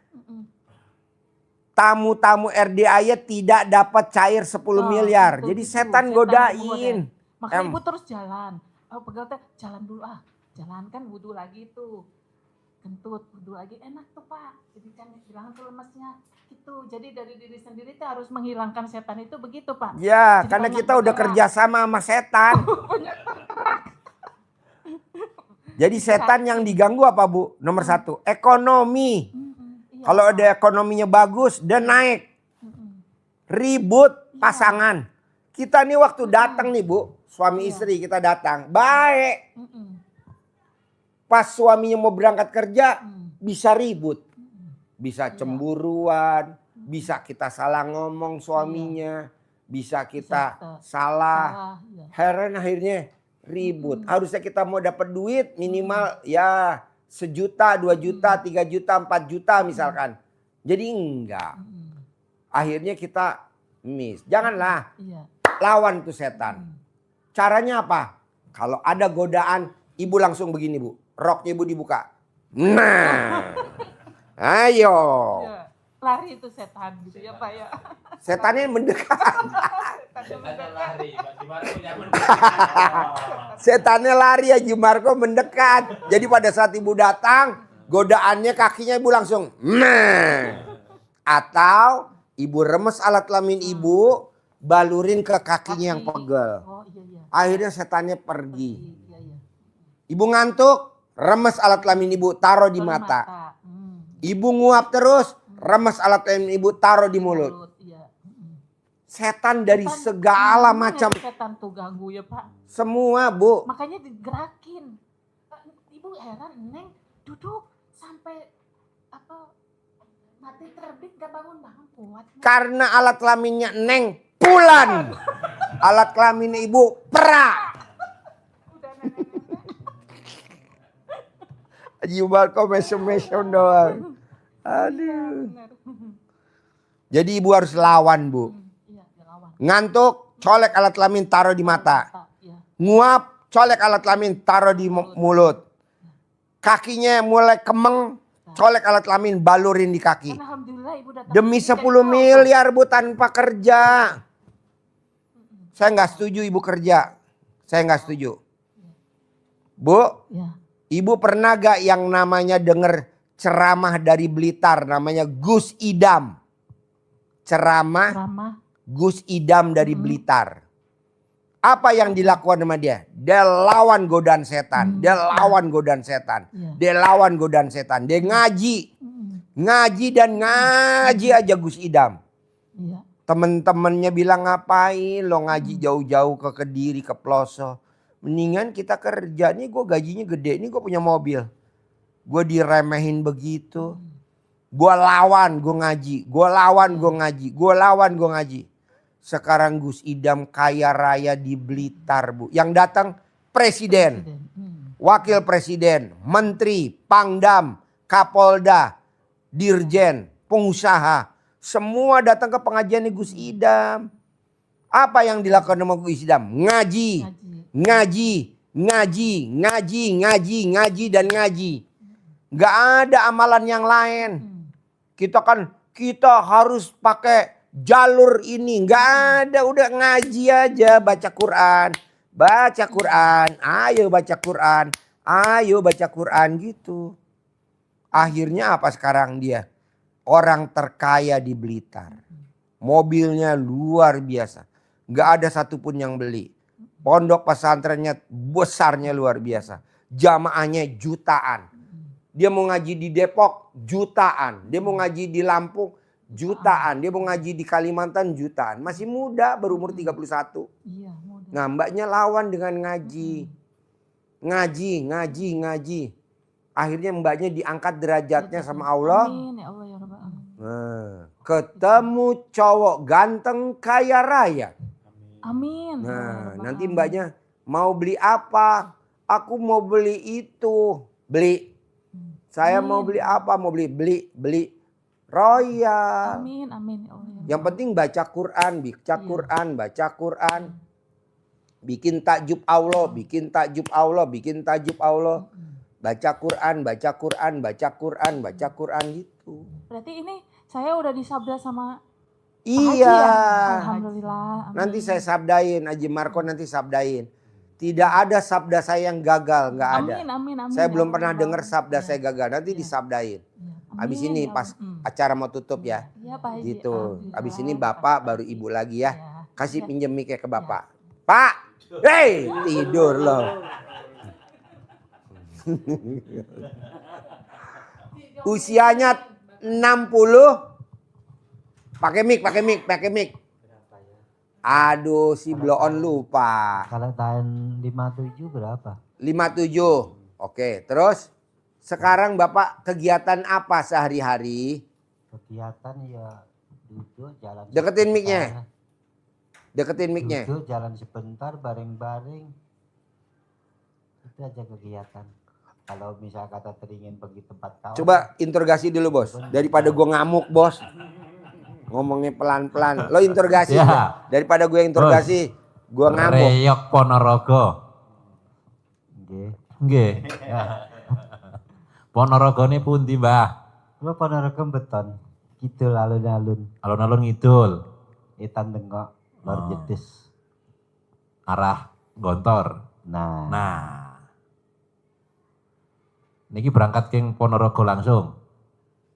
tamu-tamu RDAY tidak dapat cair 10 miliar. Jadi setan godain. Makanya ibu terus jalan. Pegel teh jalan dulu jalan kan wudhu lagi tuh. Kentut wudhu lagi enak tuh Pak. Jadi kan hilangkan tuh lemesnya gitu. Jadi dari diri sendiri tuh harus menghilangkan setan itu begitu Pak. Ya, jadi karena kita udah kerja sama setan. Jadi setan yang diganggu apa Bu? Nomor 1, ekonomi. Kalau ada ekonominya bagus, dia naik. Ribut pasangan. Kita nih waktu datang nih Bu, suami istri kita datang. Baik. Pas suaminya mau berangkat kerja, bisa ribut. Bisa cemburuan, bisa kita salah ngomong suaminya. Bisa kita salah. Heran akhirnya ribut. Harusnya kita mau dapat duit minimal ya 1 juta, 2 juta, 3 juta, 4 juta misalkan. Jadi enggak. Akhirnya kita miss. Janganlah lawan tuh setan. Caranya apa? Kalau ada godaan, ibu langsung begini Bu. Roknya ibu dibuka. Nah. Ayo. Lari itu setan gitu ya Pak ya. Setannya mendekat. Setannya lari, Pak Jumarko nyaman. Setannya lari ya Jumarko mendekat. Jadi pada saat ibu datang, godaannya kakinya ibu langsung. Nah. Atau ibu remes alat kelamin ibu, balurin ke kakinya yang pegel. Akhirnya setannya pergi. Ibu ngantuk, remes alat kelamin ibu, taruh di mata. Ibu nguap terus, remes alat kelamin ibu, taruh di mulut. Setan dari segala macam. Setan tuh ganggu ya Pak. Semua Bu. Makanya digerakin. Ibu heran, Neng duduk sampai mati terbit gak bangun-bangun kuat. Karena alat kelaminnya Neng pulan. Alat kelaminnya ibu perak. Udah nenek-nenek. Jumarko mesem-mesem doang. Aduh. Jadi ibu harus lawan Bu. Ngantuk, colek alat kelamin taruh di mata. Nguap, colek alat kelamin taruh di mulut. Kakinya mulai kemeng, colek alat kelamin balurin di kaki. Demi 10 miliar Bu tanpa kerja. Saya nggak setuju ibu kerja. Saya nggak setuju. Bu, Ya. Ibu pernah gak yang namanya denger ceramah dari Blitar namanya Gus Idam? Ceramah Ramah. Gus Idam dari Blitar. Apa yang dilakukan sama dia? Dia lawan godaan setan. Dia lawan godaan setan. Iya. Dia lawan godaan setan. Dia ngaji. Ngaji dan ngaji aja Gus Idam. Iya. Temen-temennya bilang ngapain lo ngaji jauh-jauh ke Kediri, ke Ploso. Mendingan kita kerja. Nih gue gajinya gede. Nih gue punya mobil. Gue diremehin begitu. Gue lawan gue ngaji. Gue lawan gue ngaji. Gue lawan gue ngaji. Sekarang Gus Idam kaya raya di Blitar, Bu. Yang datang presiden. Wakil presiden. Menteri. Pangdam. Kapolda. Dirjen. Pengusaha. Semua datang ke pengajian Gus Idam. Apa yang dilakukan sama Gus Idam? Ngaji. Ngaji, ngaji, ngaji, ngaji, ngaji, dan ngaji. Gak ada amalan yang lain. Kita harus pakai jalur ini. Gak ada, udah ngaji aja, baca Quran. Baca Quran, ayo baca Quran. Ayo baca Quran gitu. Akhirnya apa sekarang dia? Orang terkaya di Blitar. Mobilnya luar biasa. Gak ada satupun yang beli. Pondok pesantrennya besarnya luar biasa. Jamaahnya jutaan. Dia mau ngaji di Depok jutaan. Dia mau ngaji di Lampung jutaan. Dia mau ngaji di Kalimantan jutaan. Masih muda baru umur 31. Iya, mudah. Nah mbaknya lawan dengan ngaji. Ngaji. Akhirnya mbaknya diangkat derajatnya sama Allah. Amin ya Allah ya Rabbal Alamin. Nah, ketemu cowok ganteng kaya raya. Amin. ya Allah ya Nah, Rabbal nanti Alamin. mbaknya mau beli apa? Aku mau beli itu. Beli. Saya mau beli apa? Mau beli royal. Amin, amin ya Allah. ya Yang penting baca Quran, baca Quran. Bikin takjub Allah, bikin takjub Allah, bikin takjub Allah. Baca Quran, baca Quran, baca Quran, baca Quran gitu. Berarti ini saya udah disabda sama Pak Haji Iya. ya? Alhamdulillah. Amin. Nanti saya sabdain, Haji Marco nanti sabdain. Tidak ada sabda saya yang gagal, nggak ada. Amin, amin. Saya ya belum Allah, pernah ya dengar Allah. sabda Iya, saya gagal. Nanti iya, disabdain. iya. Habis Amin, ini ya pas Allah. acara mau tutup ya. Iya Pak Haji. Gitu. Alhamdulillah. Habis ini bapak baru ibu lagi ya. Iya. Kasih Iya. pinjem mic ke bapak. Pak, hey tidur loh. Usianya 60. Pakai mic. Aduh, si bloon lupa. Kalau tahun 57 berapa? 57. Oke, terus sekarang Bapak kegiatan apa sehari-hari? Kegiatan ya duduk jalan. Deketin sebentar. mic-nya. Deketin mic-nya. Duduk jalan sebentar baring-baring. Itu aja kegiatan. Kalau misal kata teringin pergi tempat kawan. Coba interogasi dulu, Bos. Daripada gue ngamuk, Bos. Ngomongnya pelan-pelan. Lo interogasi. Ya. Daripada gue interogasi, gue ngamuk. Reyok Ponorogo. Nggih. Nggih. Ponorogo ini pundi, Mbah? Lo Ponorogo beton. Kidul alun-alun. Alun-alun ngidul. Etan Tengok. Lor Oh. Jetis. Arah Gontor. Nah. Nah. Niki berangkat ke Ponorogo langsung.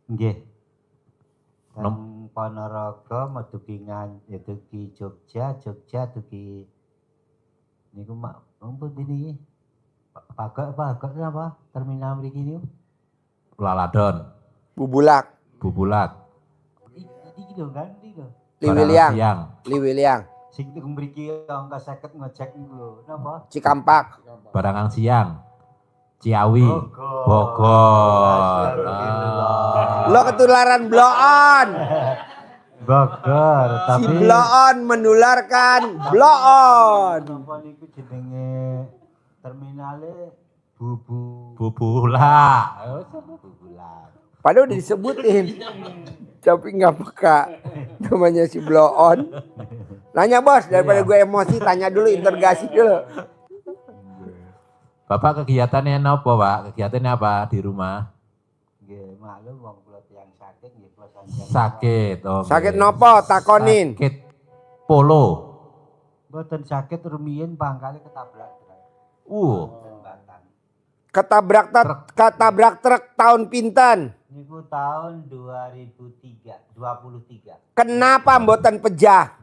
Nggih. Nom- Kan Ponorogo meduki duki Jogja duki niku mak ampun ini Pagak apa terminal mriki niku. Laladon, Bubulak. Bubulak, Iki lho kan iki lho. Liwiliang. Siang, Liwiliang. Sing niku mriki angka 50 ngecek niku lho. Napa? Cikampak. Barangang Siang, Ciawi, Bogor. Bogor. Astagfirullah. Lo ketularan bloon. Bogor, Si tapi bloon menularkan bloon. napa niku jenenge terminale Bubulak. Bubulan. Padahal udah disebutin. Tapi nggak peka. Namanya si bloon. Nanya, Bos. Daripada gue emosi, tanya dulu, interogasi dulu. Bapak kegiatannya apa, Pak? Kegiatannya apa di rumah? Nggih, maklum wong kula tiyang sakit nggih kula sanjang. Sakit. Oh, Sakit nggih. nopo? Takonin. Sakit polo. Mboten sakit rumiyin pangkale ketabrak truk. Jembatan. Ketabrak truk tahun pinten? Niku tahun 23. Kenapa mboten pejah?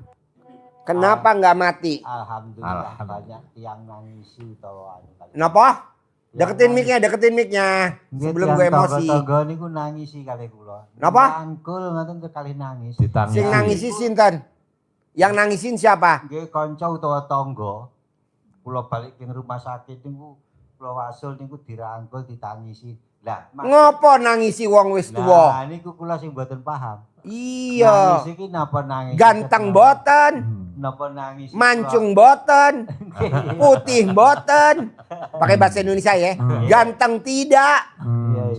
Kenapa nggak mati? Alhamdulillah banyak yang nangisi utawa anu kali. Napa? Yang Deketin mic-nya. Sebelum gue emosi. Tonggo niku nangisi kali kula. Napa? Angkul ngoten kali nangis. Sing nangisi sinten? Yang nangisin siapa? Nggih kanca utawa tangga. Kula balik ke rumah sakit niku kula wasul niku dirangkul ditangisi. Lah, Ngopo nangisi wong wis tuwa? Nah, niku kula sing mboten paham. Iya. Nangis iki napa nangis? Ganteng boten, Napa nangis? mancung boten, putih boten. Pakai bahasa Indonesia ya. Ganteng tidak,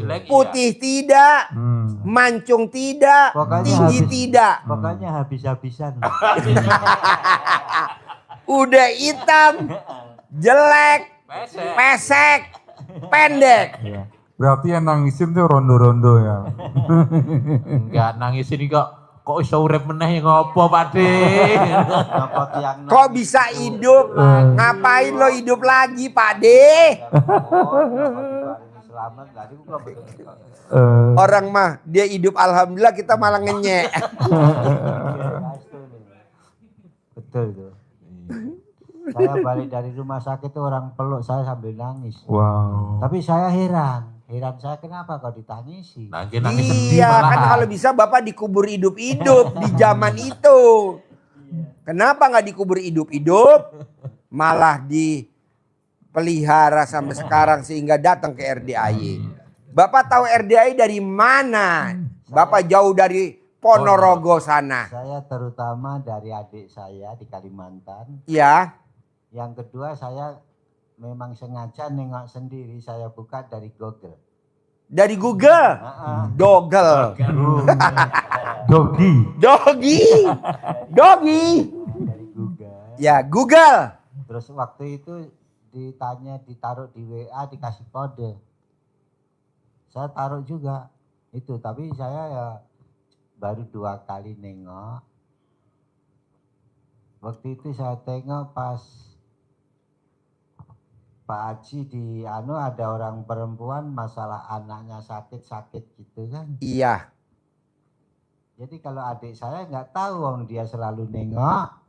Jelek putih tidak, mancung tidak, Pokoknya tinggi habis. tidak. Pokoknya habis-habisan. Udah hitam, jelek, pesek, pendek. Iya. Berarti yang nangisin tuh rondo-rondo ya. Enggak nangis ini kok iso urip meneh ngopo Pak De? Napa tiang Kok bisa hidup? Ngapain lo hidup lagi, Pak De? Selamat lah niku kula betul. Orang mah dia hidup alhamdulillah, kita malah ngenyek. Betul itu. Saya balik dari rumah sakit tuh orang peluk saya sambil nangis. Wow. Tapi saya heran saya kenapa kok ditangisi? Nangis sedih Iya, malahan. kan kalau bisa Bapak dikubur hidup-hidup di zaman itu. Kenapa nggak dikubur hidup-hidup? Malah dipelihara sampai sekarang sehingga datang ke RDAY. Bapak tahu RDAY dari mana? Bapak jauh dari Ponorogo sana. Saya terutama dari adik saya di Kalimantan. Ya, Yang kedua saya memang sengaja nengok sendiri, saya buka dari Google. dari Google. Dogel. Dogi. Dogi. Dogi. Dari Google. Ya, Google. Terus waktu itu ditaruh di WA dikasih kode. Saya taruh juga itu, tapi saya ya baru 2 kali nengok. Waktu itu saya tengok pas Pak Haji ada orang perempuan masalah anaknya sakit-sakit gitu kan. Iya. Jadi kalau adik saya nggak tahu wong dia selalu nengok.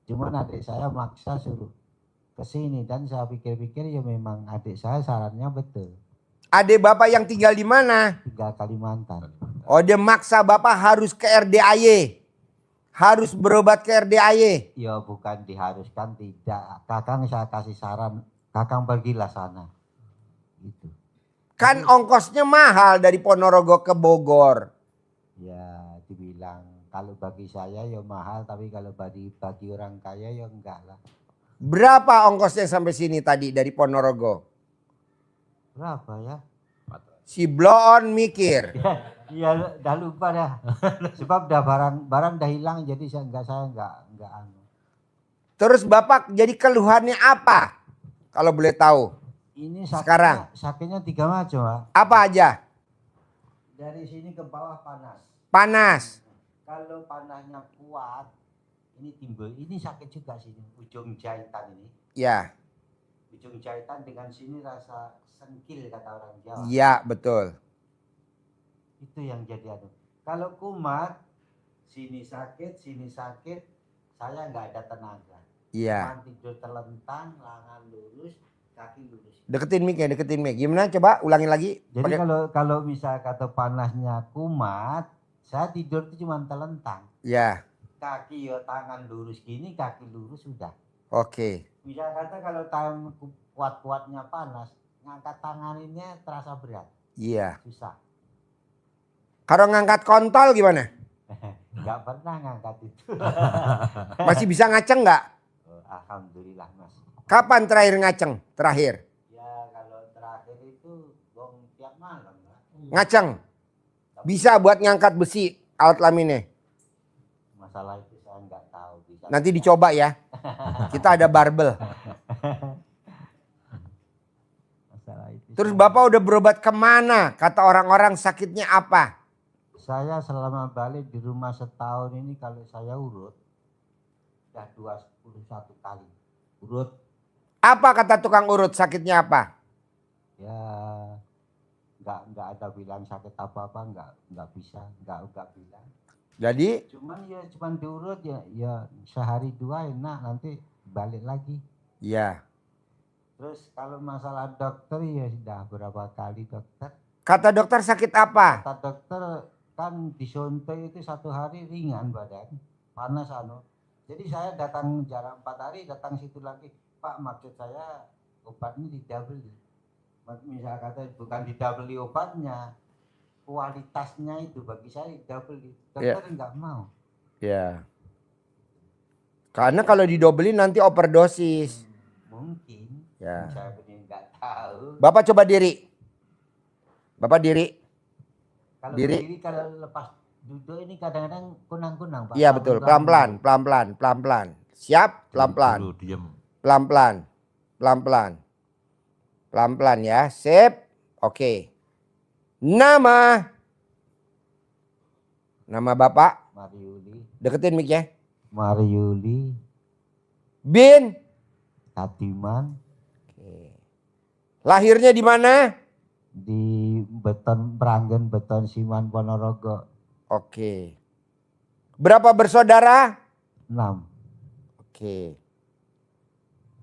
Cuman adik saya maksa suruh ke sini dan saya pikir-pikir ya memang adik saya sarannya betul. Adik Bapak yang tinggal di mana? Tinggal Kalimantan. Oh, dia maksa Bapak harus ke RDAY. Harus berobat ke RDAY. Ya bukan diharuskan, tidak. Kakang saya kasih saran, Kakang pergilah sana. Gitu. Kan ongkosnya mahal dari Ponorogo ke Bogor. Ya dibilang kalau bagi saya ya mahal, tapi kalau bagi orang kaya ya enggak lah. Berapa ongkosnya sampai sini tadi dari Ponorogo? Berapa ya? Si Bloon mikir. Iya dah lupa dah. Sebab dah barang dah hilang jadi saya enggak anu. Terus Bapak jadi keluhannya apa? Kalau boleh tahu. Ini Sekarang. sakitnya 3 macam, Pak. Apa aja? Dari sini ke bawah panas. Panas. Kalau panasnya kuat, ini timbul. Ini sakit juga sini, ujung jahitan ini. Ya. Ujung jahitan dengan sini rasa sengkil kata orang Jawa. Iya, betul. Itu yang jadi anu. Kalau kumat, sini sakit, saya nggak ada tenaga. Iya. Cuman tidur terlentang, lengan lurus, kaki lurus. Deketin mic ya, deketin mic. Gimana coba ulangin lagi. Jadi Pakai- kalau misal kata panasnya kumat, saya tidur itu cuma terlentang. Ya. Kaki ya tangan lurus gini, kaki lurus sudah. Oke. Misal kata kalau tangan kuat-kuatnya panas, ngangkat tangan ini terasa berat, Iya. susah. Kalau ngangkat kontol gimana? Nggak pernah ngangkat itu. Masih bisa ngaceng nggak? Oh, alhamdulillah mas. Kapan terakhir ngaceng? Terakhir. Ya kalau terakhir itu gong tiap malam lah. Ngaceng. Bisa buat ngangkat besi alat laminnya. Masalah itu saya nggak tahu. Bisa Nanti dicoba ya. Kita ada barbel. Masalah itu. Terus Bapak udah berobat kemana? Kata orang-orang sakitnya apa? Saya selama balik di rumah setahun ini kalau saya urut, udah 41 kali. Urut Apa kata tukang urut, sakitnya apa? ya nggak ada bilang sakit apa-apa, nggak bisa, nggak bilang. Jadi Cuman diurut ya sehari 2 enak, nanti balik lagi. ya, Terus kalau masalah dokter ya sudah berapa kali dokter. kata dokter sakit apa? Kata dokter kan disuntik itu 1 hari ringan badan, panas anu. Jadi saya datang jarak 4 hari, datang situ lagi, Pak maksud saya obatnya tidak beli. Misal kata bukan tidak beli obatnya, kualitasnya itu bagi saya tidak beli. Dokter nggak mau. Ya. Karena kalau didobelin nanti overdosis. Mungkin. Ya. Saya benar nggak tahu. Bapak coba diri. Bapak diri. Kalau Diri. berdiri kalau lepas duduk ini kadang-kadang kunang-kunang Pak. Iya betul, pelan-pelan, pelan-pelan, pelan-pelan. Siap, pelan-pelan. Dulu diem. Pelan-pelan. Pelan-pelan. Pelan-pelan ya. Sip. Oke. Nama. Nama Bapak. Mariuli. Deketin mic ya. Mariuli Bin. Katiman Oke. Lahirnya di mana? di Pranggen Beton Siman Ponorogo Oke. Berapa bersaudara? 6. Oke.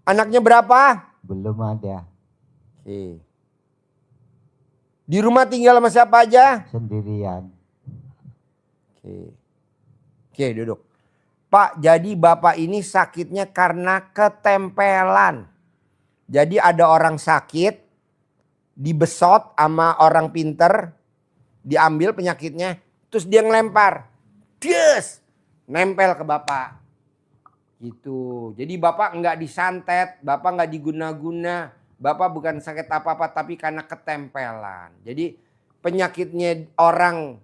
Anaknya berapa? Belum ada, Oke. Di rumah tinggal sama siapa aja? sendirian. Oke. Oke, duduk. Pak, jadi Bapak ini sakitnya karena ketempelan. Jadi ada orang sakit, dibesot sama orang pinter, diambil penyakitnya, terus dia ngelempar. Des! Nempel ke Bapak. Gitu. Jadi Bapak nggak disantet, Bapak nggak diguna-guna. Bapak bukan sakit apa-apa tapi karena ketempelan. Jadi penyakitnya orang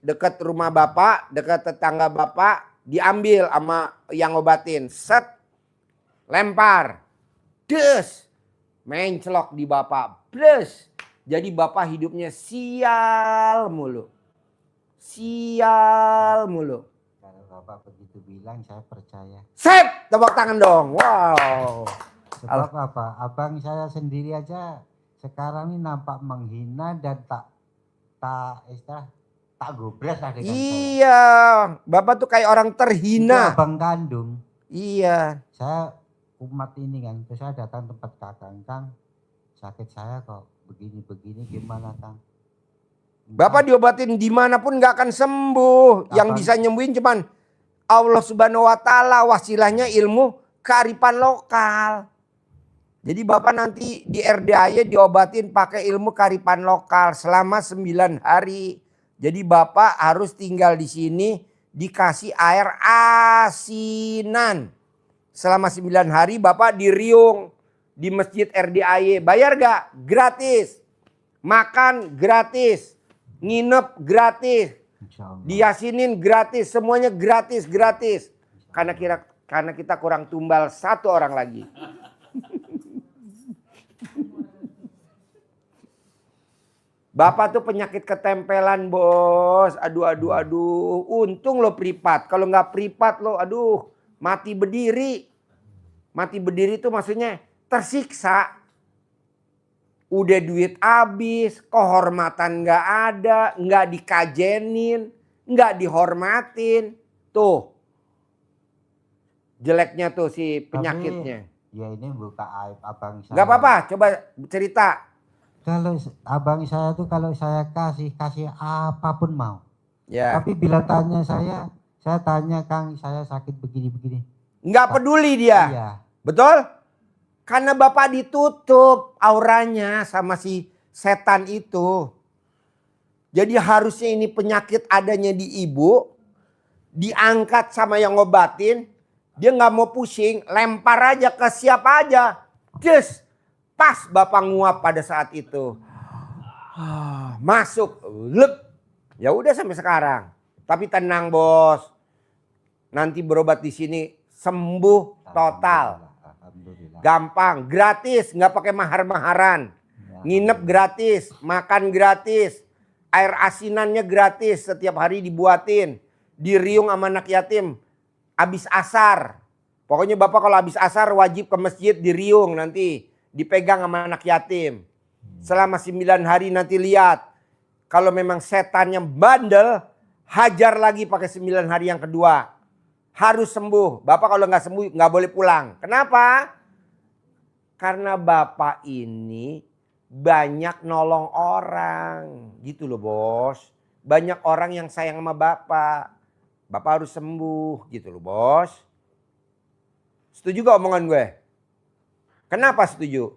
dekat rumah Bapak, dekat tetangga Bapak, diambil sama yang ngobatin. Set. Lempar. Des. Mencelok di Bapak. Plus. Jadi Bapak hidupnya sial mulu. Sial mulu. Kalau Bapak begitu bilang saya percaya. Sip. Tepuk tangan dong. Wow. Sebab apa? Abang saya sendiri aja sekarang ini nampak menghina dan tak gobres lah dengan saya. Iya. Bapak tuh kayak orang Itu terhina. abang kandung. Iya. Saya umat ini kan, terus saya datang tempat kakang, Kang, sakit saya kok begini-begini gimana Kang? Bapak diobatin dimanapun gak akan sembuh. Yang Kapan? bisa nyembuhin cuman Allah Subhanahu wa Ta'ala. Wasilahnya ilmu kearifan lokal. Jadi Bapak nanti di RDAY diobatin pakai ilmu kearifan lokal selama 9 hari. Jadi Bapak harus tinggal di sini dikasih air asinan. Selama 9 hari Bapak di Riung di Masjid RDAY. Bayar gak? Gratis. Makan gratis. Nginep gratis. Insya Allah. Diyasinin gratis. Semuanya gratis. Karena kita kurang tumbal 1 orang lagi. Bapak tuh penyakit ketempelan bos. Aduh. Untung lo privat. Kalau nggak privat lo aduh mati berdiri. Mati berdiri tuh maksudnya tersiksa. Udah duit habis. Kehormatan nggak ada. Nggak dikajenin. Nggak dihormatin. Tuh. Jeleknya tuh si penyakitnya. Ya ini buka aib abang saya. Nggak apa-apa. Coba cerita. Kalau abang saya tuh kalau saya kasih apapun mau. Ya. Tapi bila tanya saya tanya Kang saya sakit begini-begini. Nggak peduli dia. Iya. Betul? Karena Bapak ditutup auranya sama si setan itu. Jadi harusnya ini penyakit adanya di ibu. Diangkat sama yang ngobatin. Dia nggak mau pusing. Lempar aja ke siapa aja. Just. Pas Bapak nguap pada saat itu. Masuk. Lep. Ya udah sampai sekarang. Tapi tenang bos. Nanti berobat di sini sembuh total. Alhamdulillah. Gampang, gratis, nggak pakai mahar-maharan. Ya, Nginep gratis, makan gratis, air asinannya gratis, setiap hari dibuatin. Di Riung sama anak yatim, abis asar. Pokoknya Bapak kalau habis asar wajib ke masjid di riung nanti. Dipegang sama anak yatim. Selama 9 hari nanti lihat. Kalau memang setannya bandel, hajar lagi pakai 9 hari yang kedua. Harus sembuh. Bapak kalau nggak sembuh nggak boleh pulang. Kenapa? Karena Bapak ini banyak nolong orang. Gitu loh bos. Banyak orang yang sayang sama Bapak. Bapak harus sembuh gitu loh bos. Setuju gak omongan gue? Kenapa setuju?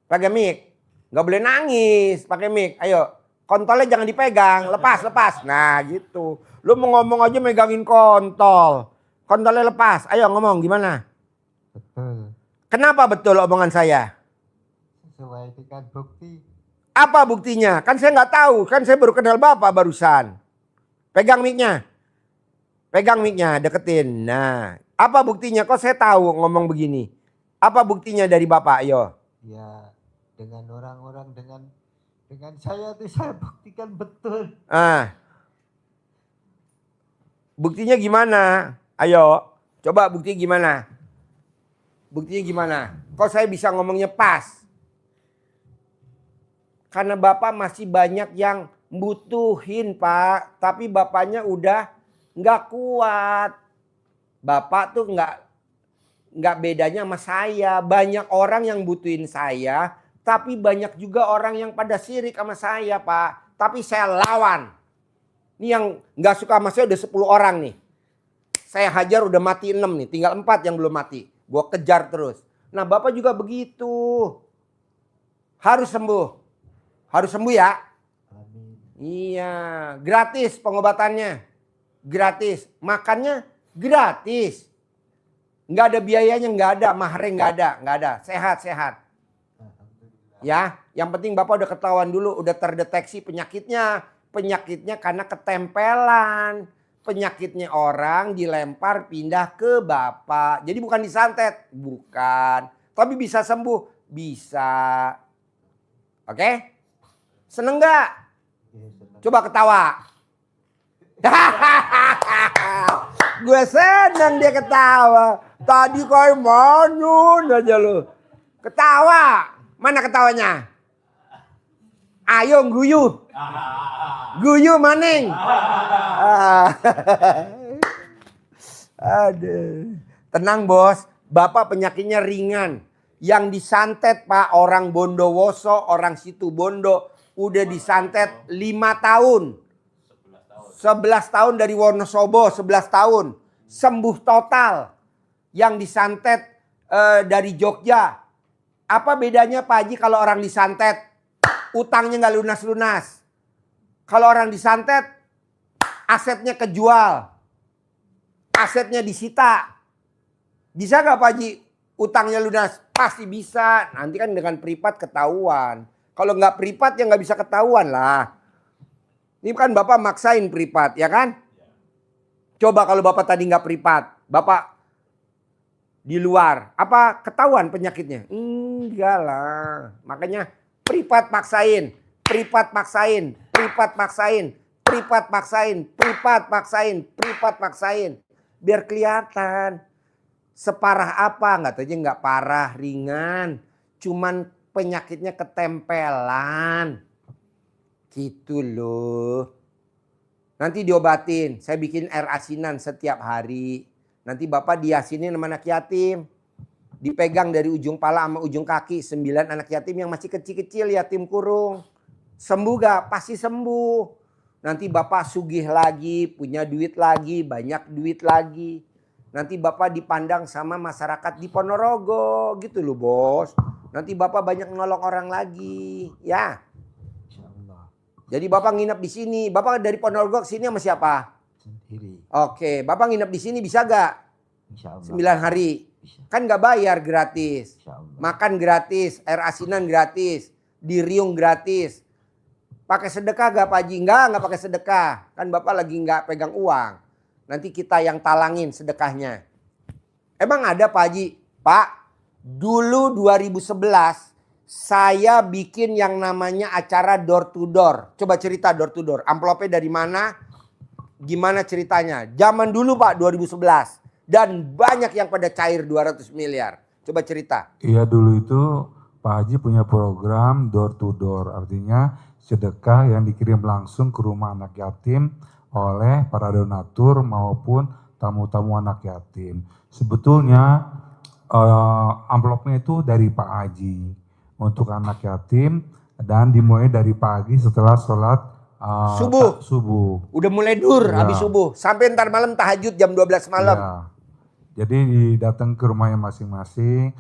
Pakai mic. Gak boleh nangis pakai mic. Ayo, kontolnya jangan dipegang. Lepas. Nah gitu. Lu mau ngomong aja megangin kontol. Kontolnya lepas. Ayo ngomong gimana? Betul. Kenapa betul omongan saya? Sesuai dengan bukti. Apa buktinya? Kan saya nggak tahu. Kan saya baru kenal Bapak barusan. Pegang mic-nya. Pegang mic-nya, deketin. Nah, apa buktinya? Kok saya tahu ngomong begini? Apa buktinya dari Bapak? Ayo. Ya dengan orang-orang dengan saya itu saya buktikan betul. Buktinya gimana? Ayo. Coba buktinya gimana? Buktinya gimana? Kok saya bisa ngomongnya pas? Karena Bapak masih banyak yang butuhin Pak. Tapi Bapaknya udah nggak kuat. Bapak tuh nggak bedanya sama saya. Banyak orang yang butuhin saya. Tapi banyak juga orang yang pada sirik sama saya Pak. Tapi saya lawan. Ini yang nggak suka sama saya udah 10 orang nih. Saya hajar udah mati 6 nih. Tinggal 4 yang belum mati. Gue kejar terus. Nah Bapak juga begitu. Harus sembuh. Harus sembuh ya. Amin. Iya. Gratis pengobatannya. Gratis. Makannya gratis. Nggak ada biayanya, nggak ada. Maharnya nggak ada. Sehat. Ya. Yang penting Bapak udah ketahuan dulu. Udah terdeteksi penyakitnya. Penyakitnya karena ketempelan. Penyakitnya orang dilempar pindah ke Bapak. Jadi bukan disantet. Bukan. Tapi bisa sembuh. Bisa. Oke? Seneng gak? Coba ketawa. Gue seneng dia ketawa. Tadi kayak manun aja lu. Ketawa. Mana ketawanya? Ayo guyu. Guyu maning. Aduh. Tenang bos. Bapak penyakitnya ringan. Yang disantet Pak orang Bondowoso, orang situ Bondo. Udah disantet 5 tahun. 11 tahun dari Wonosobo, 11 tahun. Sembuh total. Yang disantet dari Jogja. Apa bedanya Pak Haji kalau orang disantet? Utangnya nggak lunas-lunas. Kalau orang disantet, asetnya kejual. Asetnya disita. Bisa nggak Pak Haji utangnya lunas? Pasti bisa. Nanti kan dengan privat ketahuan. Kalau nggak privat ya nggak bisa ketahuan lah. Ini kan Bapak maksain privat, ya kan? Coba kalau Bapak tadi nggak privat, Bapak di luar, apa ketahuan penyakitnya? Enggak lah. Makanya privat paksain, privat paksain, privat paksain, privat paksain, privat paksain, privat paksain. Biar kelihatan separah apa, nggak tahu aja nggak parah, ringan. Cuman penyakitnya ketempelan. Gitu loh. Nanti diobatin. Saya bikin air asinan setiap hari. Nanti Bapak diasinin sama anak yatim. Dipegang dari ujung pala sama ujung kaki. 9 anak yatim yang masih kecil-kecil yatim kurung. Sembuh gak? Pasti sembuh. Nanti Bapak sugih lagi, punya duit lagi, banyak duit lagi. Nanti Bapak dipandang sama masyarakat di Ponorogo. Gitu loh bos. Nanti Bapak banyak nolong orang lagi. Ya. Jadi Bapak nginep di sini. Bapak dari Ponorogo ke sini sama siapa? Sendiri. Oke, Bapak nginep di sini bisa gak? Insya Allah. 9 hari. Bisa. Kan gak bayar gratis. Insya Allah. Makan gratis, air asinan gratis, di riung gratis. Pakai sedekah gak Pak Haji? Enggak pakai sedekah. Kan Bapak lagi gak pegang uang. Nanti kita yang talangin sedekahnya. Emang ada Pak Haji? Pak, dulu 2011 saya bikin yang namanya acara door to door. Coba cerita door to door. Amplopnya dari mana? Gimana ceritanya? Zaman dulu Pak 2011. Dan banyak yang pada cair 200 miliar. Coba cerita. Iya dulu itu Pak Haji punya program door to door, artinya sedekah yang dikirim langsung ke rumah anak yatim oleh para donatur maupun tamu-tamu anak yatim. Sebetulnya amplopnya itu dari Pak Haji untuk anak yatim dan dimulai dari pagi setelah sholat Subuh. subuh. Udah mulai dur Iya. habis subuh. Sampai ntar malam tahajud jam 12 malam. Ya. Jadi datang ke rumahnya masing-masing.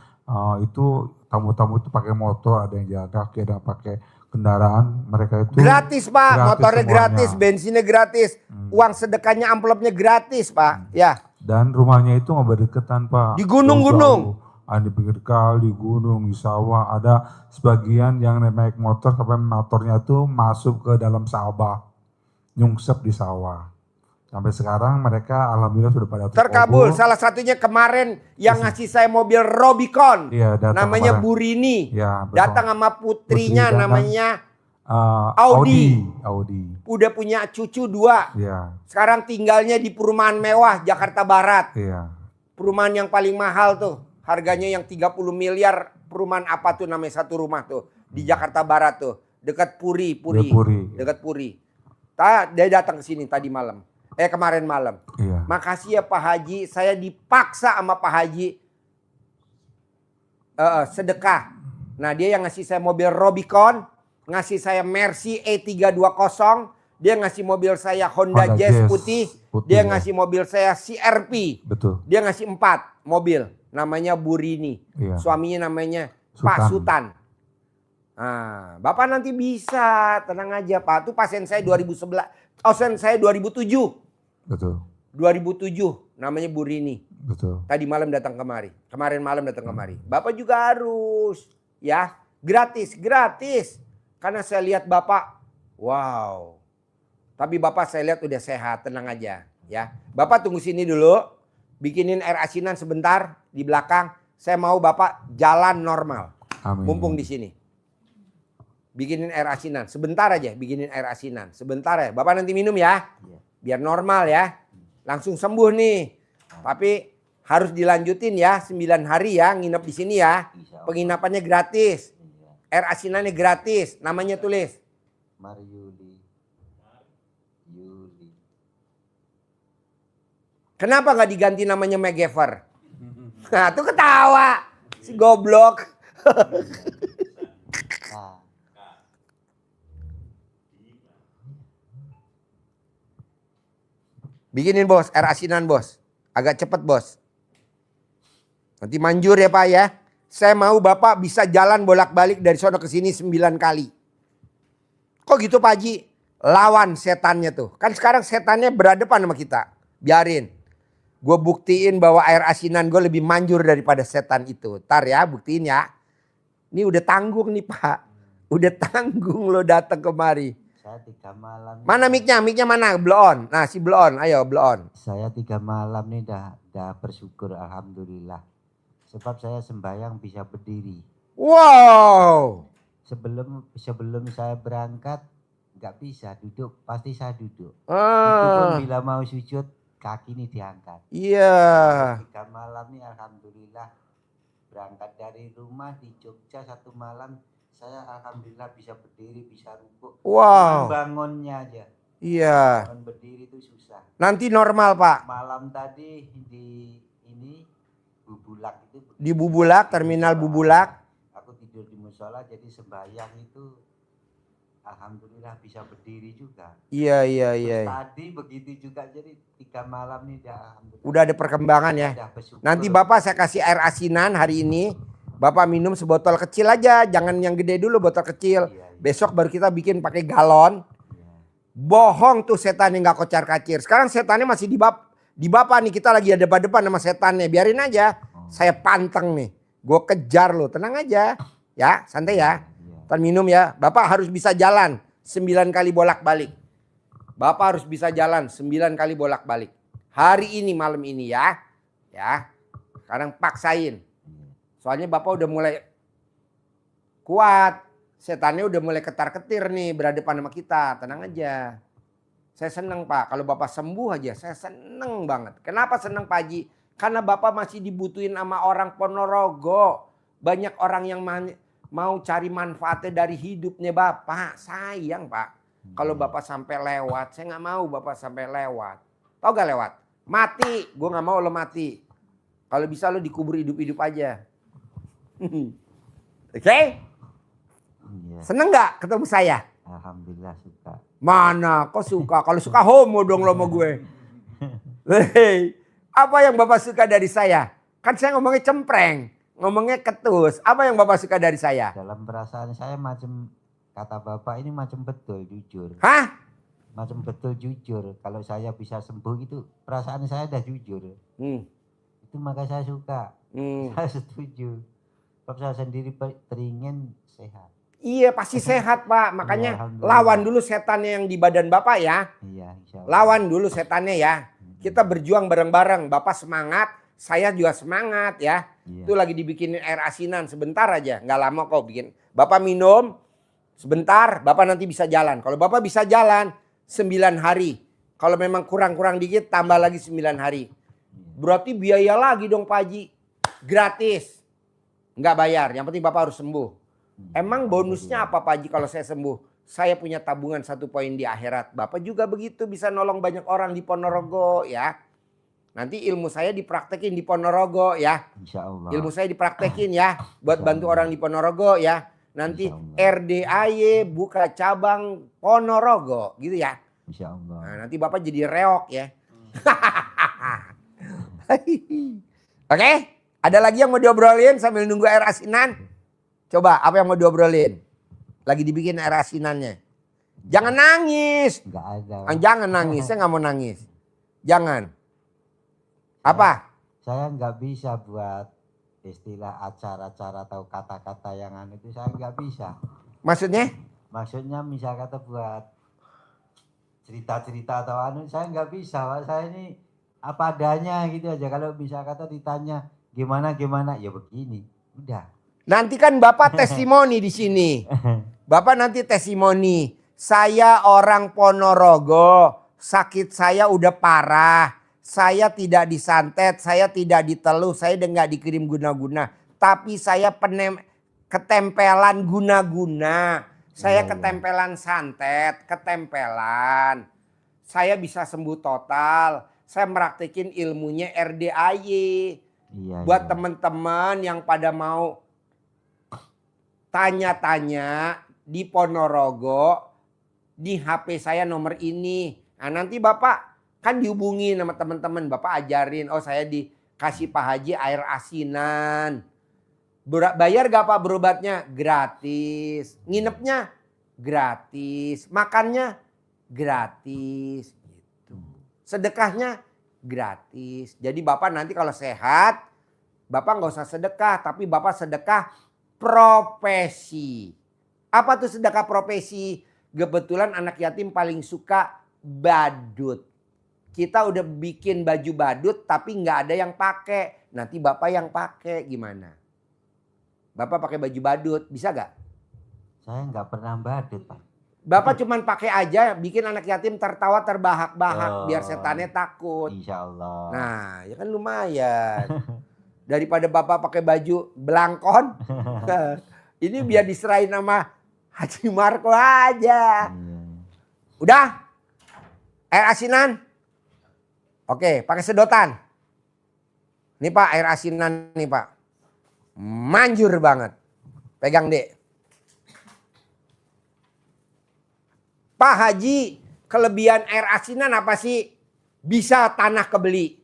Itu tamu-tamu itu pakai motor, ada yang jalan kaki, ada yang pakai kendaraan. Mereka itu Gratis Pak, gratis motornya semuanya. gratis, bensinnya gratis. Uang sedekahnya amplopnya gratis Pak. Ya. Dan rumahnya itu nggak berdekatan Pak. Di gunung-gunung. Jauh-jauh. Ada di pinggir kali, di gunung, di sawah. Ada sebagian yang naik motor sampai motornya itu masuk ke dalam sawah, nyungsep di sawah. Sampai sekarang mereka alhamdulillah sudah pada Terkabul. Salah satunya kemarin yang ngasih saya mobil Robicon. Iya, datang Namanya kemarin. Bu Rini. Ya, betul. Datang sama putrinya Putri dan namanya Audi. udah punya cucu 2. Iya, Sekarang tinggalnya di perumahan mewah Jakarta Barat. iya. Perumahan yang paling mahal tuh. Harganya yang 30 miliar. Perumahan apa tuh namanya satu rumah tuh. Di Jakarta Barat tuh. Dekat Puri. Dia Puri. Dekat Puri. Dia datang ke sini tadi malam. Kemarin malam. Iya. Makasih ya Pak Haji. Saya dipaksa sama Pak Haji. Sedekah. Nah dia yang ngasih saya mobil Robicon. Ngasih saya Mercy E320. Dia ngasih mobil saya Honda Jazz putih. Dia ya. ngasih mobil saya CRP. Betul. Dia ngasih 4 mobil. Namanya Bu Rini. Iya. Suaminya namanya Pak Sutan. Nah, Bapak nanti bisa. Tenang aja Pak. Itu pasien saya 2011. Pasien saya 2007. Betul. 2007 namanya Bu Rini. Betul. Tadi malam datang kemari. Kemarin malam datang kemari. Bapak juga harus. Ya. Gratis. Karena saya lihat Bapak. Wow. Tapi Bapak saya lihat udah sehat. Tenang aja. Ya. Bapak tunggu sini dulu. Bikinin air asinan sebentar di belakang. Saya mau Bapak jalan normal. Amin. Mumpung di sini. Bikinin air asinan. Sebentar aja bikinin air asinan. Sebentar ya. Bapak nanti minum ya. Biar normal ya. Langsung sembuh nih. Tapi harus dilanjutin ya. 9 hari ya nginep di sini ya. Penginapannya gratis. Air asinannya gratis. Namanya tulis. Maryuli. Yuli. Kenapa nggak diganti namanya MacGyver? Nah tuh ketawa. Si goblok. Nah, Bikinin bos, air asinan bos. Agak cepet bos. Nanti manjur ya Pak ya. Saya mau Bapak bisa jalan bolak-balik dari sono ke sini 9 kali. Kok gitu Pak Haji? Lawan setannya tuh. Kan sekarang setannya berhadapan sama kita. Biarin. Gue buktiin bahwa air asinan gue lebih manjur daripada setan itu. Ntar ya buktiin ya. Ini udah tanggung nih Pak. Udah tanggung lo datang kemari. saya 3 malam. Mana mic-nya? Mic-nya mana? Blow on. Nah si blow on. Ayo blow on. Saya 3 malam nih dah bersyukur alhamdulillah. Sebab saya sembahyang bisa berdiri. Wow. Sebelum saya berangkat nggak bisa duduk, pasti saya duduk. Itu pun bila mau sujud kaki ini diangkat. Iya. 3 malam nih alhamdulillah. Berangkat dari rumah di Jogja 1 malam saya alhamdulillah bisa berdiri, bisa rukuk. Wow. Bangunnya aja. Iya. Bangun berdiri itu susah. Nanti normal Pak. Malam tadi di ini Bubulak itu. Di Bubulak, terminal Bubulak. Aku tidur di musola jadi sembahyang itu alhamdulillah bisa berdiri juga. Iya. Terus tadi begitu juga jadi 3 malam nih alhamdulillah. Udah ada perkembangan ya. Udah bersyukur. Nanti Bapak saya kasih air asinan hari ini. Bapak minum sebotol kecil aja. Jangan yang gede dulu, botol kecil. Iya. Besok baru kita bikin pakai galon. Iya. Bohong tuh setan yang gak kocar-kacir. Sekarang setannya masih di Bapak nih. Kita lagi ada depan sama setannya. Biarin aja. Saya panteng nih. Gue kejar lo. Tenang aja. Ya santai ya. Iya. Ntar minum ya. Bapak harus bisa jalan 9 kali bolak-balik. Bapak harus bisa jalan 9 kali bolak-balik. Hari ini malam ini ya. Ya. Sekarang paksain. Soalnya Bapak udah mulai kuat. Setannya udah mulai ketar-ketir nih berhadapan sama kita. Tenang aja. Saya seneng Pak. Kalau Bapak sembuh aja saya seneng banget. Kenapa seneng Pak Haji? Karena Bapak masih dibutuhin sama orang Ponorogo. Banyak orang yang mau cari manfaatnya dari hidupnya Bapak. Sayang Pak. Kalau Bapak sampai lewat, saya nggak mau Bapak sampai lewat. Tahu gak lewat? Mati, gue nggak mau lo mati. Kalau bisa lo dikubur hidup-hidup aja. Oke? Iya. Seneng nggak ketemu saya? Alhamdulillah suka. Mana? Kok suka? Kalau suka homo dong lo sama gue. Hei, apa yang Bapak suka dari saya? Kan saya ngomongnya cempreng, ngomongnya ketus. Apa yang Bapak suka dari saya? Dalam perasaan saya macam kata Bapak ini macam betul jujur. Hah? Macam betul jujur. Kalau saya bisa sembuh itu perasaan saya udah jujur. Itu maka saya suka. Saya setuju. Sebab saya sendiri teringin sehat. Iya pasti sehat Pak. Makanya Iya, alhamdulillah. lawan dulu setannya yang di badan Bapak ya. Iya, insya Allah. Lawan dulu setannya ya. Kita berjuang bareng-bareng. Bapak semangat, saya juga semangat ya. Iya. Itu lagi dibikinin air asinan sebentar aja. Nggak lama kok bikin. Bapak minum sebentar, Bapak nanti bisa jalan. Kalau Bapak bisa jalan 9 hari. Kalau memang kurang-kurang dikit tambah lagi 9 hari. Berarti biaya lagi dong Pak Haji. Gratis. Nggak bayar, yang penting Bapak harus sembuh. Emang bonusnya apa Pak Haji kalau saya sembuh? Saya punya tabungan 1 poin di akhirat. Bapak juga begitu bisa nolong banyak orang di Ponorogo ya. Nanti ilmu saya dipraktekin di Ponorogo ya. Insya Allah. Ilmu saya dipraktekin ya. Buat bantu orang di Ponorogo ya. Nanti RDAY buka cabang Ponorogo gitu ya. Insya Allah. Nah, nanti Bapak jadi reok ya. Oke? Ada lagi yang mau diobrolin sambil nunggu air asinan? Coba apa yang mau diobrolin? Lagi dibikin air asinannya. Jangan nangis. Enggak ada. Jangan nangis, saya nggak mau nangis. Jangan. Apa? Saya nggak bisa buat istilah acara-acara atau kata-kata yang itu saya nggak bisa. Maksudnya? Maksudnya misal kata buat cerita-cerita atau saya nggak bisa. Pak. Saya ini apa adanya gitu aja. Kalau misal kata ditanya gimana ya begini. Udah. Nanti kan Bapak testimoni di sini. Bapak nanti testimoni. Saya orang Ponorogo, sakit saya udah parah. Saya tidak disantet, saya tidak diteluh, saya nggak dikirim guna-guna. Tapi saya ketempelan guna-guna. Saya ketempelan santet, ketempelan. Saya bisa sembuh total. Saya meraktekin ilmunya RDAY. Iya, Buat iya. teman-teman yang pada mau tanya-tanya di Ponorogo, di HP saya nomor ini. Nah, nanti Bapak kan dihubungi sama teman-teman, Bapak ajarin, oh saya dikasih Pak Haji air asinan. Bayar gak Pak berobatnya? Gratis. Nginepnya? Gratis. Makannya? Gratis. Gitu. Sedekahnya? Gratis. Jadi Bapak nanti kalau sehat, Bapak nggak usah sedekah, tapi Bapak sedekah profesi. Apa tuh sedekah profesi? Kebetulan anak yatim paling suka badut. Kita udah bikin baju badut tapi nggak ada yang pakai. Nanti Bapak yang pakai gimana? Bapak pakai baju badut, bisa gak? Saya nggak pernah badut, Pak. Bapak cuman pakai aja bikin anak yatim tertawa terbahak-bahak biar setannya takut. Insya Allah. Nah, ya kan lumayan. Daripada Bapak pakai baju belangkon. Ini biar diserahin sama Haji Marco aja. Udah? Air asinan? Oke, pakai sedotan. Nih Pak, air asinan nih Pak. Manjur banget. Pegang Dek. Pak Haji, kelebihan air asinan apa sih? Bisa tanah kebeli.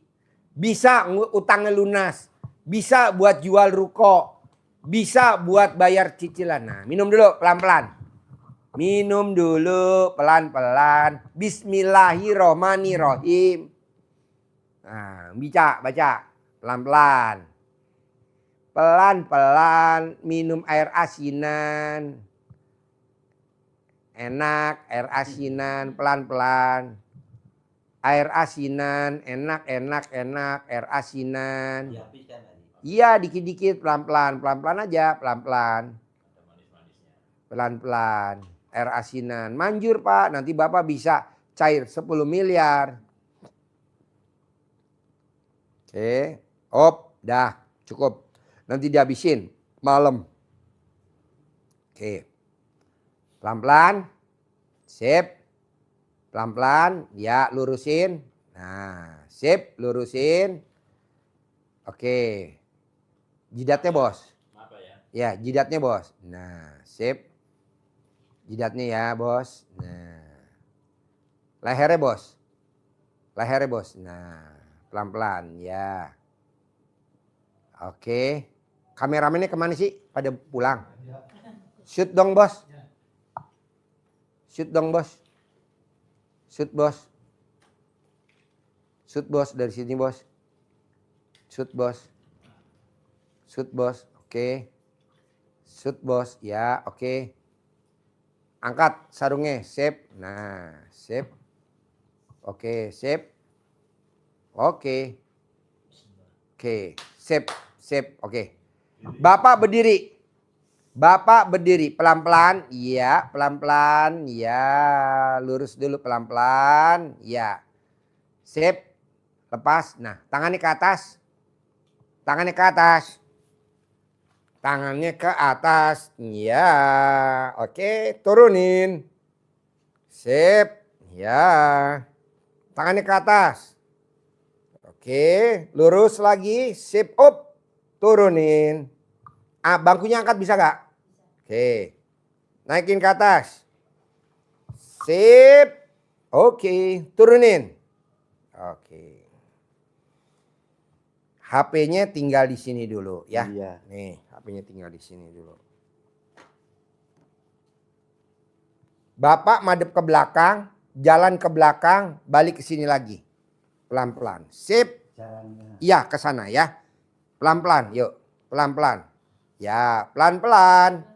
Bisa utangnya lunas. Bisa buat jual ruko. Bisa buat bayar cicilan. Nah, minum dulu pelan-pelan. Minum dulu pelan-pelan. Bismillahirrohmanirrohim. Nah, baca pelan-pelan. Pelan-pelan minum air asinan. Enak air asinan pelan-pelan. Air asinan enak air asinan. Iya dikit-dikit pelan-pelan aja pelan-pelan. Pelan-pelan air asinan. Manjur Pak, nanti Bapak bisa cair 10 miliar. Oke. Op, dah, cukup. Nanti dihabisin malam. Oke. Pelan-pelan. Sip. Pelan-pelan, ya lurusin. Nah, sip, lurusin. Oke. Jidatnya, Bos. Apa ya? Ya, jidatnya, Bos. Nah, sip. Jidatnya ya, Bos. Nah. Lehernya, Bos. Lehernya, Bos. Nah, pelan-pelan, ya. Oke. Kameramennya kemana sih? Pada pulang. Shoot dong, Bos. Shoot dong, Bos. Shoot, Bos. Shoot, Bos. Dari sini, Bos. Shoot, Bos. Shoot, Bos. Oke. Shoot, Bos. Ya, oke. Angkat sarungnya. Sip. Nah, sip. Oke, sip. Oke. Oke, sip. Sip. Oke. Bapak berdiri. Bapak berdiri pelan-pelan, iya, pelan-pelan, iya, lurus dulu pelan-pelan, iya. Sip, lepas. Nah, tangannya ke atas. Tangannya ke atas. Tangannya ke atas, iya. Oke, turunin. Sip, iya. Tangannya ke atas. Oke, lurus lagi, sip, up, turunin. Ah, bangkunya angkat bisa gak? Oke. Naikin ke atas. Sip. Oke. Turunin. Oke. HP-nya tinggal di sini dulu ya. Iya. Nih, HP-nya tinggal di sini dulu. Bapak madep ke belakang, jalan ke belakang, balik ke sini lagi. Pelan-pelan. Sip. Jalannya. Iya, ke sana ya. Pelan-pelan, yuk. Pelan-pelan. Ya, pelan-pelan.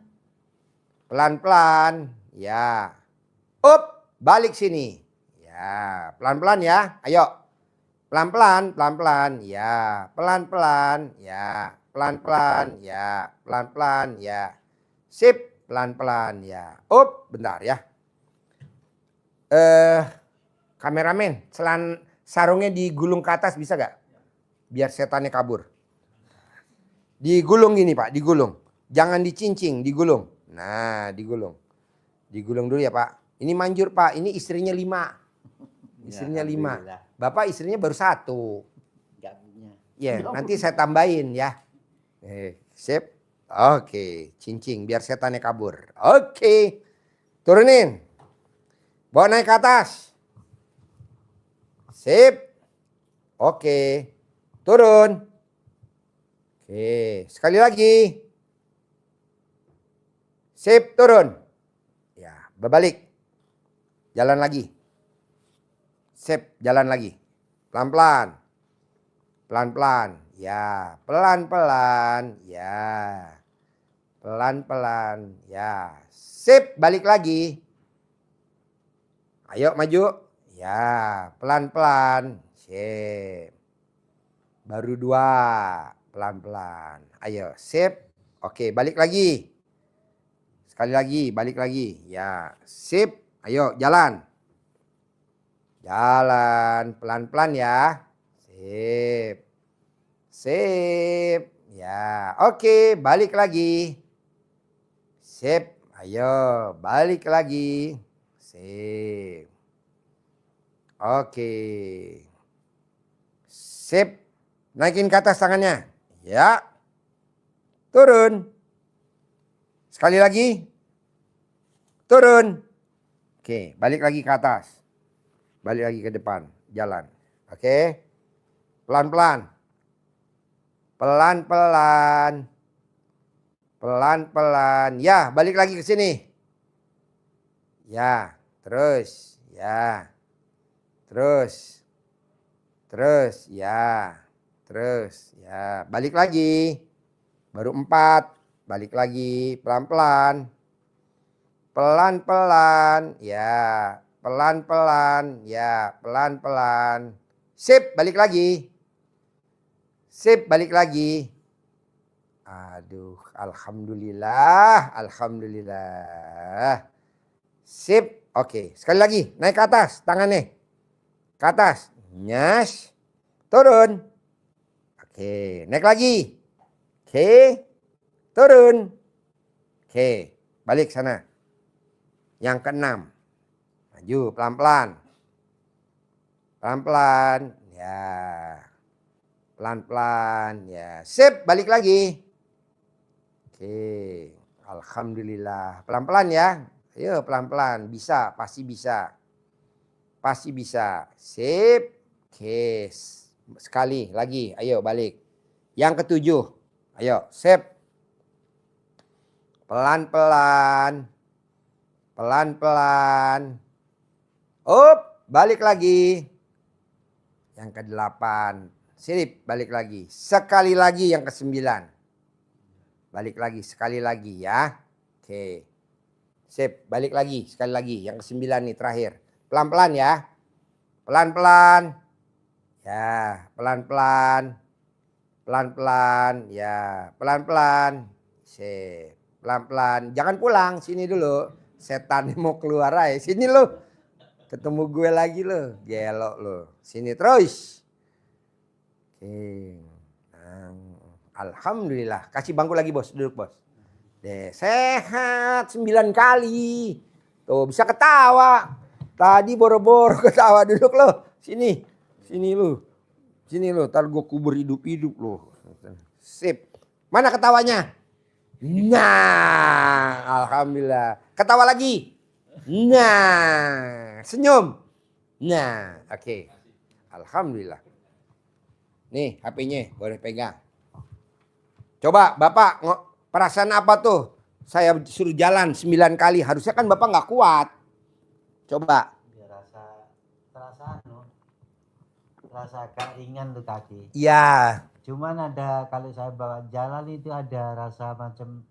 Pelan-pelan. Ya. Up, balik sini. Ya, pelan-pelan ya. Ayo. Pelan-pelan, pelan-pelan. Ya, pelan-pelan. Ya, pelan-pelan. Ya, pelan-pelan. Ya. Sip, pelan-pelan ya. Up, bentar ya. Kameramen, sarungnya digulung ke atas bisa gak? Biar setannya kabur. Digulung gini Pak, digulung. Jangan dicincing, digulung. Nah, digulung. Digulung dulu ya Pak. Ini manjur Pak, ini istrinya 5. Istrinya 5. Bapak istrinya baru 1. Gak punya. Ya, nanti saya tambahin ya. Sip. Oke, cincing biar setannya kabur. Oke. Turunin. Bawa naik ke atas. Sip. Oke. Turun. Oke, sekali lagi. Sip, turun. Ya, berbalik. Jalan lagi. Sip, jalan lagi. Pelan-pelan. Pelan-pelan. Ya, pelan-pelan. Ya. Pelan-pelan. Ya. Sip, balik lagi. Ayo maju. Ya, pelan-pelan. Sip. Baru 2. Pelan-pelan. Ayo, sip. Oke, balik lagi. Sekali lagi, balik lagi. Ya, sip. Ayo, jalan. Jalan. Pelan-pelan ya. Sip. Sip. Ya, oke. Balik lagi. Sip. Ayo, balik lagi. Sip. Oke. Sip. Naikin ke atas tangannya. Ya. Turun. Sekali lagi. Turun. Oke, balik lagi ke atas. Balik lagi ke depan. Jalan. Oke. Pelan-pelan. Pelan-pelan. Pelan-pelan. Ya, balik lagi ke sini. Ya, terus. Ya. Terus. Terus. Ya. Terus. Ya, balik lagi. Baru 4. Balik lagi. Pelan-pelan. Pelan-pelan. Ya. Pelan-pelan. Ya. Pelan-pelan. Sip, balik lagi. Sip, balik lagi. Aduh, alhamdulillah. Alhamdulillah. Sip. Oke, sekali lagi. Naik ke atas tangannya. Ke atas. Nyas. Turun. Oke, naik lagi. Oke, turun. Oke, balik sana. Yang keenam. Maju pelan-pelan. Pelan-pelan. Ya. Pelan-pelan. Ya. Sip, balik lagi. Oke. Alhamdulillah. Pelan-pelan ya. Ayo pelan-pelan. Bisa, pasti bisa. Pasti bisa. Sip. Oke. Sekali lagi. Ayo balik. Yang ketujuh. Ayo, sip. Pelan-pelan. Pelan-pelan. Up, balik lagi. Yang ke-8. Sip, balik lagi. Sekali lagi yang ke-9. Balik lagi, sekali lagi ya. Oke. Sip, balik lagi, sekali lagi. Yang ke-9 nih terakhir. Pelan-pelan ya. Pelan-pelan. Ya, pelan-pelan. Pelan-pelan. Ya, pelan-pelan. Sip. Pelan-pelan. Jangan pulang, sini dulu. Setan mau keluar aja. Sini lu. Ketemu gue lagi lo. Gelok lo. Sini terus. Oke. Nah, alhamdulillah. Kasih bangku lagi bos. Duduk bos. Deh, sehat 9 kali. Tuh bisa ketawa. Tadi boro-boro ketawa. Duduk lo. Sini. Sini lu. Sini lo. Ntar gue kubur hidup-hidup lo. Sip. Mana ketawanya? Nah. Alhamdulillah. Ketawa lagi. Nah. Senyum. Nah. Oke. Alhamdulillah. Nih HP-nya boleh pegang. Coba Bapak perasaan apa tuh? Saya suruh jalan 9 kali. Harusnya kan Bapak nggak kuat. Coba. Ya rasa agak ringan tuh kaki. Iya. Cuman ada kalau saya bawa jalan itu ada rasa macam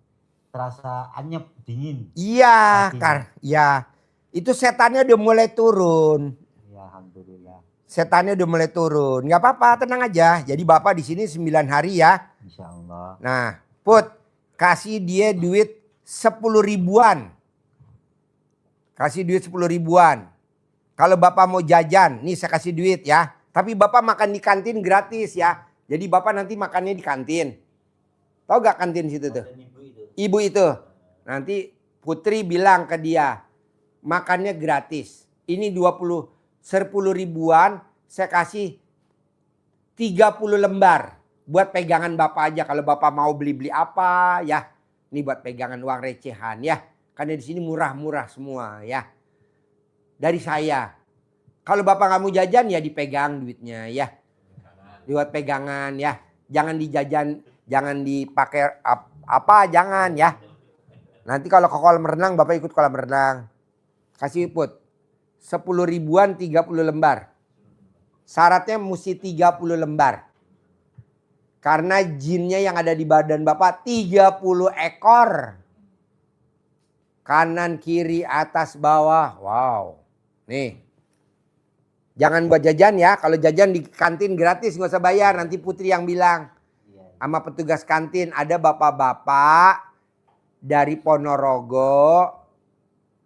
terasa anyep dingin. Iya, Kakinya. ya. Itu setannya udah mulai turun. Ya alhamdulillah. Setannya udah mulai turun. Nggak apa-apa, tenang aja. Jadi Bapak di sini 9 hari ya. Insya Allah. Nah, Put, kasih dia duit 10 ribuan. Kasih duit 10 ribuan. Kalau Bapak mau jajan, nih saya kasih duit ya. Tapi Bapak makan di kantin gratis ya. Jadi Bapak nanti makannya di kantin. Tahu gak kantin situ tuh? Ibu itu. Nanti Putri bilang ke dia, makannya gratis. Ini 10 ribuan, saya kasih 30 lembar. Buat pegangan Bapak aja kalau Bapak mau beli-beli apa ya. Ini buat pegangan uang recehan ya. Karena di sini murah-murah semua ya. Dari saya. Kalau Bapak nggak mau jajan ya dipegang duitnya ya. Buat pegangan ya. Jangan dijajan, jangan dipakai apa jangan ya. Nanti kalau ke kolam renang Bapak ikut kolam renang. Kasih Put. 10 ribuan 30 lembar. Syaratnya mesti 30 lembar. Karena jinnya yang ada di badan Bapak 30 ekor. Kanan, kiri, atas, bawah. Wow. Nih. Jangan buat jajan ya. Kalau jajan di kantin gratis nggak usah bayar. Nanti Putri yang bilang. Sama petugas kantin. Ada bapak-bapak dari Ponorogo.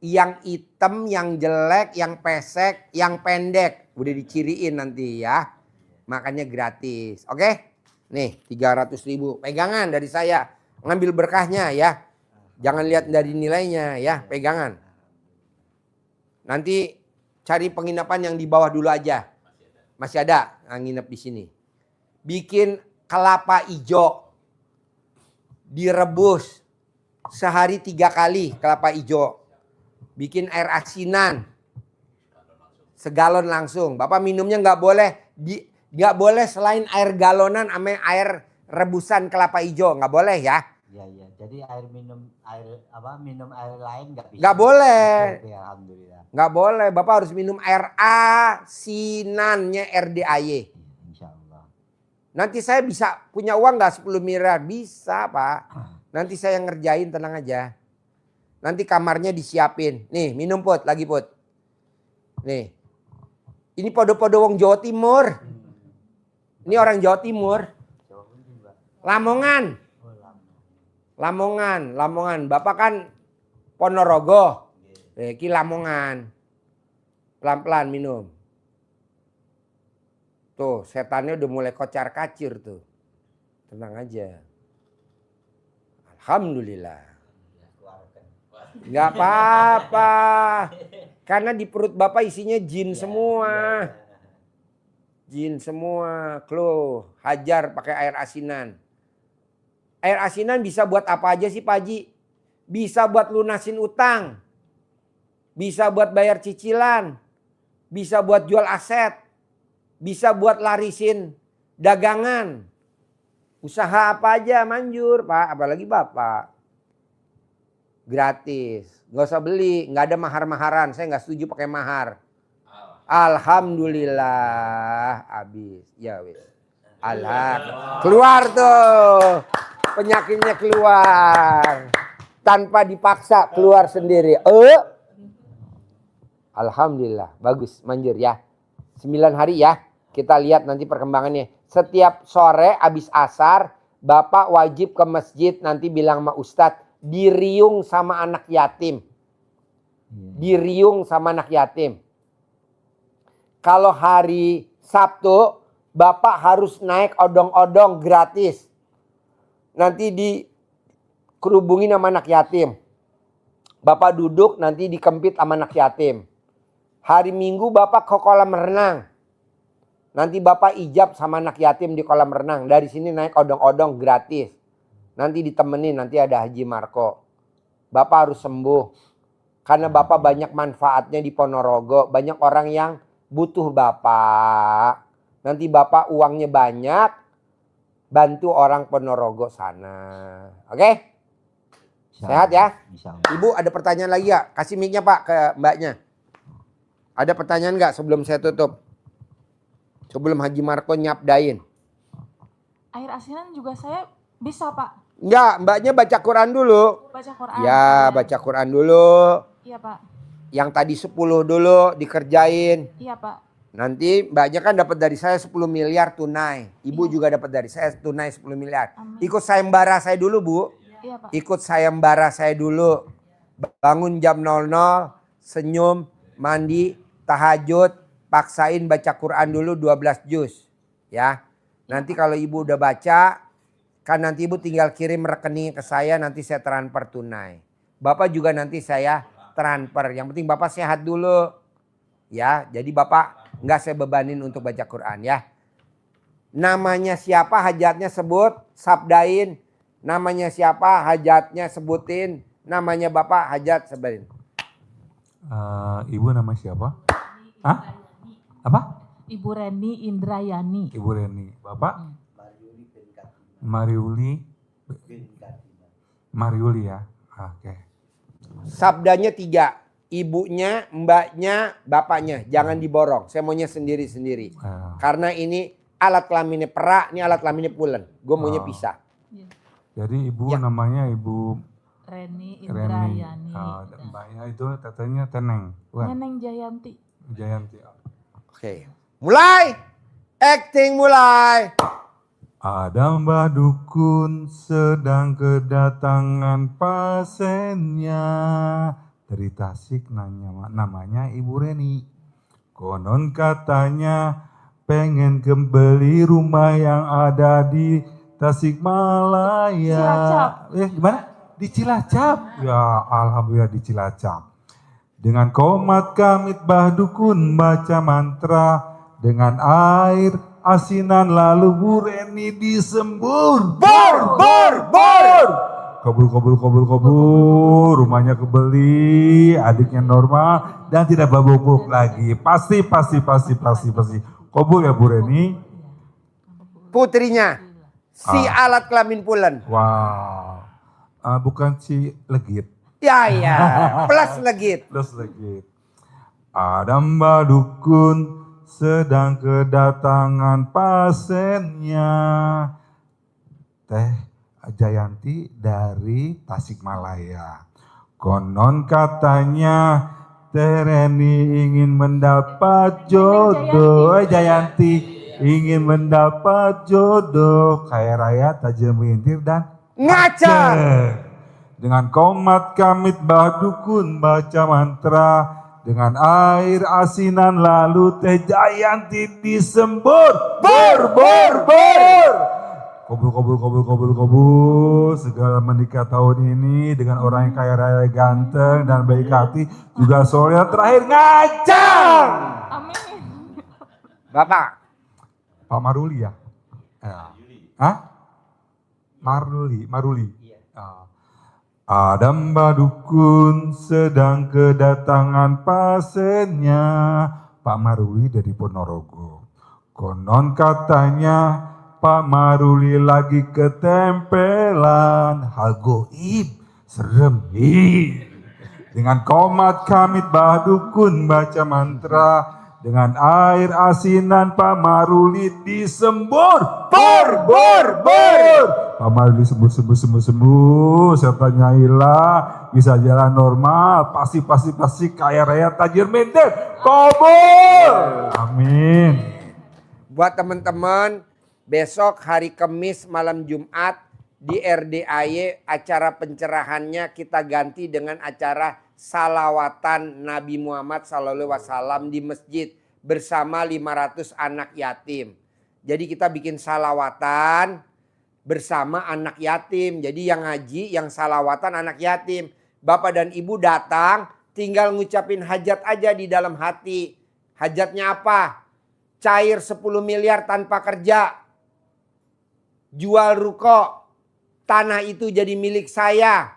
Yang hitam, yang jelek, yang pesek, yang pendek. Udah diciriin nanti ya. Makanya gratis. Oke? Nih 300 ribu. Pegangan dari saya. Ngambil berkahnya ya. Jangan lihat dari nilainya ya. Pegangan. Nanti cari penginapan yang di bawah dulu aja. Masih ada yang nginep di sini. Bikin kelapa hijau. Direbus. Sehari 3 kali kelapa hijau. Bikin air asinan. Segalon langsung. Bapak minumnya nggak boleh selain air galonan sama air rebusan kelapa hijau. Nggak boleh ya. Iya. Jadi minum air lain nggak bisa. Nggak boleh. Oke, alhamdulillah. Nggak boleh. Bapak harus minum air asinannya RDAY. Insya Allah. Nanti saya bisa punya uang nggak 10 miliar? Bisa Pak. Nanti saya ngerjain, tenang aja. Nanti kamarnya disiapin. Nih minum Put, lagi Put. Nih. Ini podo-podo wong Jawa Timur. Ini orang Jawa Timur. Lamongan. Lamongan. Bapak kan Ponorogo. Ki Lamongan. Pelan-pelan minum. Tuh setannya udah mulai kocar-kacir tuh. Tenang aja. Alhamdulillah. Nggak apa-apa. Karena di perut Bapak isinya jin semua. Jin semua. Klo, hajar pakai air asinan. Air asinan bisa buat apa aja sih Pak Haji? Bisa buat lunasin utang. Bisa buat bayar cicilan. Bisa buat jual aset. Bisa buat larisin dagangan. Usaha apa aja manjur Pak, apalagi Bapak. Gratis, nggak usah beli, nggak ada mahar-maharan, saya nggak setuju pakai mahar. Alhamdulillah, habis. Ya wis. Keluar tuh, penyakitnya keluar, tanpa dipaksa keluar sendiri. Alhamdulillah, bagus, manjur ya. 9 hari ya, kita lihat nanti perkembangannya. Setiap sore habis asar, Bapak wajib ke masjid nanti bilang sama Ustadz, diriung sama anak yatim. Diriung sama anak yatim. Kalau hari Sabtu, Bapak harus naik odong-odong gratis. Nanti dikerubungin sama anak yatim. Bapak duduk nanti dikempit sama anak yatim. Hari Minggu Bapak ke kolam renang. Nanti Bapak ijab sama anak yatim di kolam renang. Dari sini naik odong-odong gratis. Nanti ditemenin, nanti ada Haji Marco. Bapak harus sembuh. Karena Bapak banyak manfaatnya di Ponorogo. Banyak orang yang butuh Bapak. Nanti Bapak uangnya banyak. Bantu orang Ponorogo sana. Oke? Sehat ya? Ibu ada pertanyaan lagi ya? Kasih mic-nya Pak ke mbaknya. Ada pertanyaan nggak sebelum saya tutup? Sebelum Haji Marco nyapdain. Air asinan juga saya bisa Pak. Enggak, mbaknya baca Quran dulu. Baca Quran. Ya, baca Quran dulu. Iya Pak. Yang tadi 10 dulu dikerjain. Iya Pak. Nanti mbaknya kan dapat dari saya 10 miliar tunai. Ibu Iya. juga dapat dari saya tunai 10 miliar. Amin. Ikut sayembara saya dulu Bu. Iya Pak. Ikut sayembara saya dulu. Bangun jam 00, senyum, mandi, tahajud, paksain baca Quran dulu 12 juz. Ya. Nanti kalau ibu udah baca, kan nanti ibu tinggal kirim rekening ke saya, nanti saya transfer tunai. Bapak juga nanti saya transfer. Yang penting Bapak sehat dulu. Ya, jadi Bapak nggak saya bebanin untuk baca Quran ya. Namanya siapa hajatnya sebut, sabdain. Namanya siapa hajatnya sebutin. Namanya Bapak hajat sebutin. Ibu nama siapa? Hah? Apa? Ibu Reni Indrayani. Ibu Reni. Bapak? Mariuli. Mariuli ya. Oke. Sabdanya 3. Ibunya, mbaknya, bapaknya. Jangan diborong. Saya maunya sendiri-sendiri. Karena ini alat kelaminnya perak, ini alat kelaminnya pulen. Gue maunya pisah. Iya. Jadi ibu Ya. namanya Ibu Reni Reni. Indrayani. Mbaknya itu tetenya Teneng. Bukan? Neneng Jayanti. Jayanti. Oke. Mulai. Acting mulai. Ada Mbah Dukun sedang kedatangan pasiennya. Dari Tasik namanya Ibu Reni. Konon katanya pengen kembali rumah yang ada di Tasikmalaya. Cilacap. Gimana? Di Cilacap. Ya alhamdulillah di Cilacap. Dengan komat kamit Mbah Dukun baca mantra. Dengan air asinan lalu Bu Reni disembur. Bor, bor, bor. Kabul, rumahnya kebeli, adiknya normal dan tidak babuk lagi. Pasti. Kabul ya Bu Reni. Putrinya. Si alat kelamin pulen. Wow. Bukan si legit. Ya, ya. Plus legit. Plus legit. Ada Mbak Dukun sedang kedatangan pasiennya. Teh Jayanti dari Tasikmalaya. Konon katanya Teh Reni ingin mendapat jodoh. Jayanti ingin mendapat jodoh. Kaya raya, tajam melintir dan Ngaca. Dengan komat kamit Mbah Dukun baca mantra. Dengan air asinan lalu Teh Jayanti disembur. Bor. Kabul. Segala menikah tahun ini dengan orang yang kaya raya, ganteng dan baik hati, juga soleh. Yang terakhir ngajak. Amin. Bapak. Pak Maruli ya? Hah? Maruli. Adam Badukun sedang kedatangan pasiennya, Pak Maruli dari Ponorogo. Konon katanya Pak Maruli lagi ketempelan, hal goib, serem. Dengan komat kamit Badukun baca mantra, dengan air asinan Pak Maruli disembur. Bor. Pak Maruli sembuh. Sertanya hilang, bisa jalan normal. Pasti kaya raya tajir menter. Kabul. Amin. Buat teman-teman, besok hari Kamis malam Jumat di RDAY acara pencerahannya kita ganti dengan acara salawatan Nabi Muhammad SAW di masjid bersama 500 anak yatim. Jadi kita bikin salawatan bersama anak yatim. Jadi yang ngaji, yang salawatan anak yatim. Bapak dan Ibu datang tinggal ngucapin hajat aja di dalam hati. Hajatnya apa? Cair 10 miliar tanpa kerja. Jual ruko. Tanah itu jadi milik saya.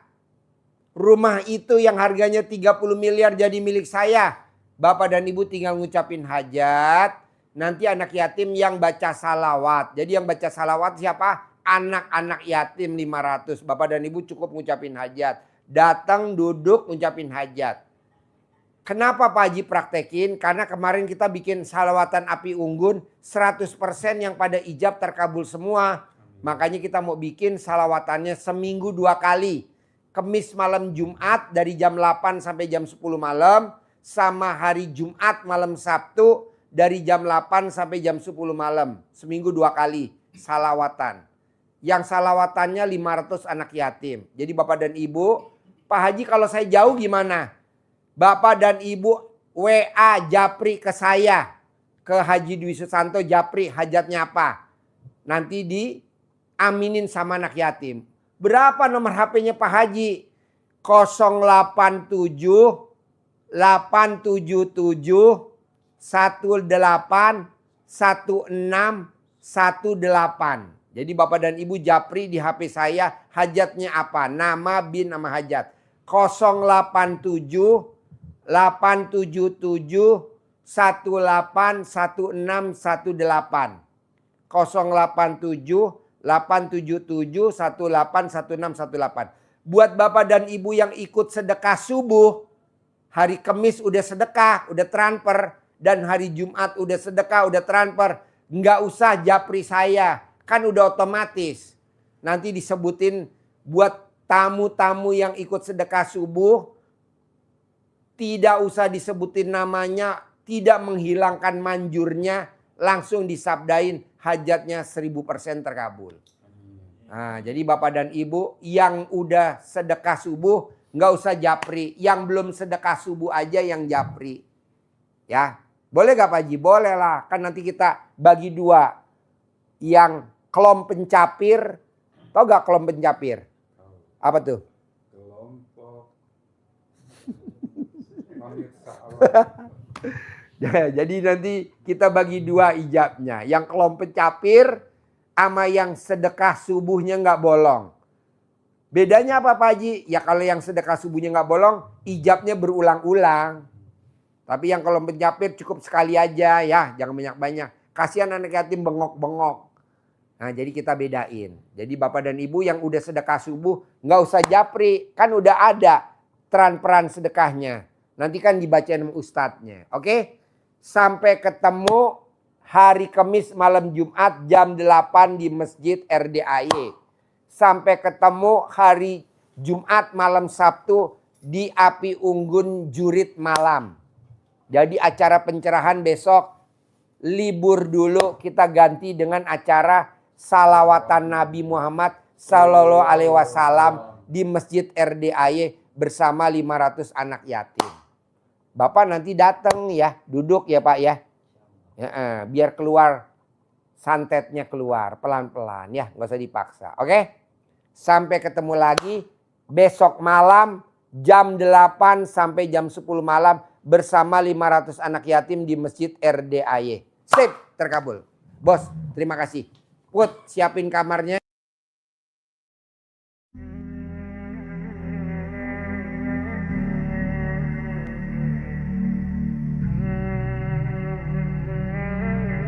Rumah itu yang harganya 30 miliar jadi milik saya. Bapak dan Ibu tinggal ngucapin hajat. Nanti anak yatim yang baca salawat. Jadi yang baca salawat siapa? Anak-anak yatim 500. Bapak dan Ibu cukup ngucapin hajat. Datang, duduk, ngucapin hajat. Kenapa Pak Haji praktekin? Karena kemarin kita bikin salawatan api unggun. 100% yang pada ijab terkabul semua. Makanya kita mau bikin salawatannya seminggu 2 kali. Kamis malam Jumat dari jam 8 sampai jam 10 malam. Sama hari Jumat malam Sabtu dari jam 8 sampai jam 10 malam. Seminggu 2 kali salawatan. Yang salawatannya 500 anak yatim. Jadi Bapak dan Ibu, Pak Haji kalau saya jauh gimana? Bapak dan Ibu WA Japri ke saya. Ke Haji Dwi Susanto Japri hajatnya apa? Nanti diaminin sama anak yatim. Berapa nomor HP-nya Pak Haji? 087 877 18 16 18. Jadi Bapak dan Ibu Japri di HP saya hajatnya apa? Nama bin nama hajat. 087 877 18 16 18. 087 877 18 16 18. Buat Bapak dan Ibu yang ikut sedekah subuh, hari Kamis udah sedekah, udah transfer, dan hari Jumat udah sedekah, udah transfer, nggak usah japri saya, kan udah otomatis. Nanti disebutin buat tamu-tamu yang ikut sedekah subuh, tidak usah disebutin namanya, tidak menghilangkan manjurnya, langsung disabdain hajatnya 1000% terkabul. Nah, jadi Bapak dan Ibu yang udah sedekah subuh nggak usah japri, yang belum sedekah subuh aja yang japri. Ya, boleh gak Pak Haji? Boleh lah, kan nanti kita bagi 2. Yang kelom pencapir, tau gak kelom pencapir? Apa tuh? Kelompok. Jadi nanti kita bagi 2 ijabnya. Yang kelom pencapir sama yang sedekah subuhnya nggak bolong. Bedanya apa Pak Haji? Ya kalau yang sedekah subuhnya nggak bolong, ijabnya berulang-ulang. Tapi yang kalau pencapir cukup sekali aja ya, jangan banyak-banyak. Kasihan anak yatim bengok-bengok. Nah jadi kita bedain. Jadi Bapak dan Ibu yang udah sedekah subuh nggak usah japri, kan udah ada transferan sedekahnya. Nanti kan dibacain sama ustadznya. Oke? Sampai ketemu hari Kamis malam Jumat jam 8 di Masjid RDAY. Sampai ketemu hari Jumat malam Sabtu di Api Unggun Jurit malam. Jadi acara pencerahan besok libur dulu, kita ganti dengan acara salawatan Nabi Muhammad Sallallahu Alaihi Wasallam di Masjid RDAY bersama 500 anak yatim. Bapak nanti datang ya, duduk ya Pak ya. Ya, biar keluar santetnya keluar pelan-pelan ya, nggak usah dipaksa. Oke? Sampai ketemu lagi besok malam jam 8 sampai jam 10 malam bersama 500 anak yatim di Masjid RDAY. Sip, terkabul. Bos, terima kasih. Put, siapin kamarnya.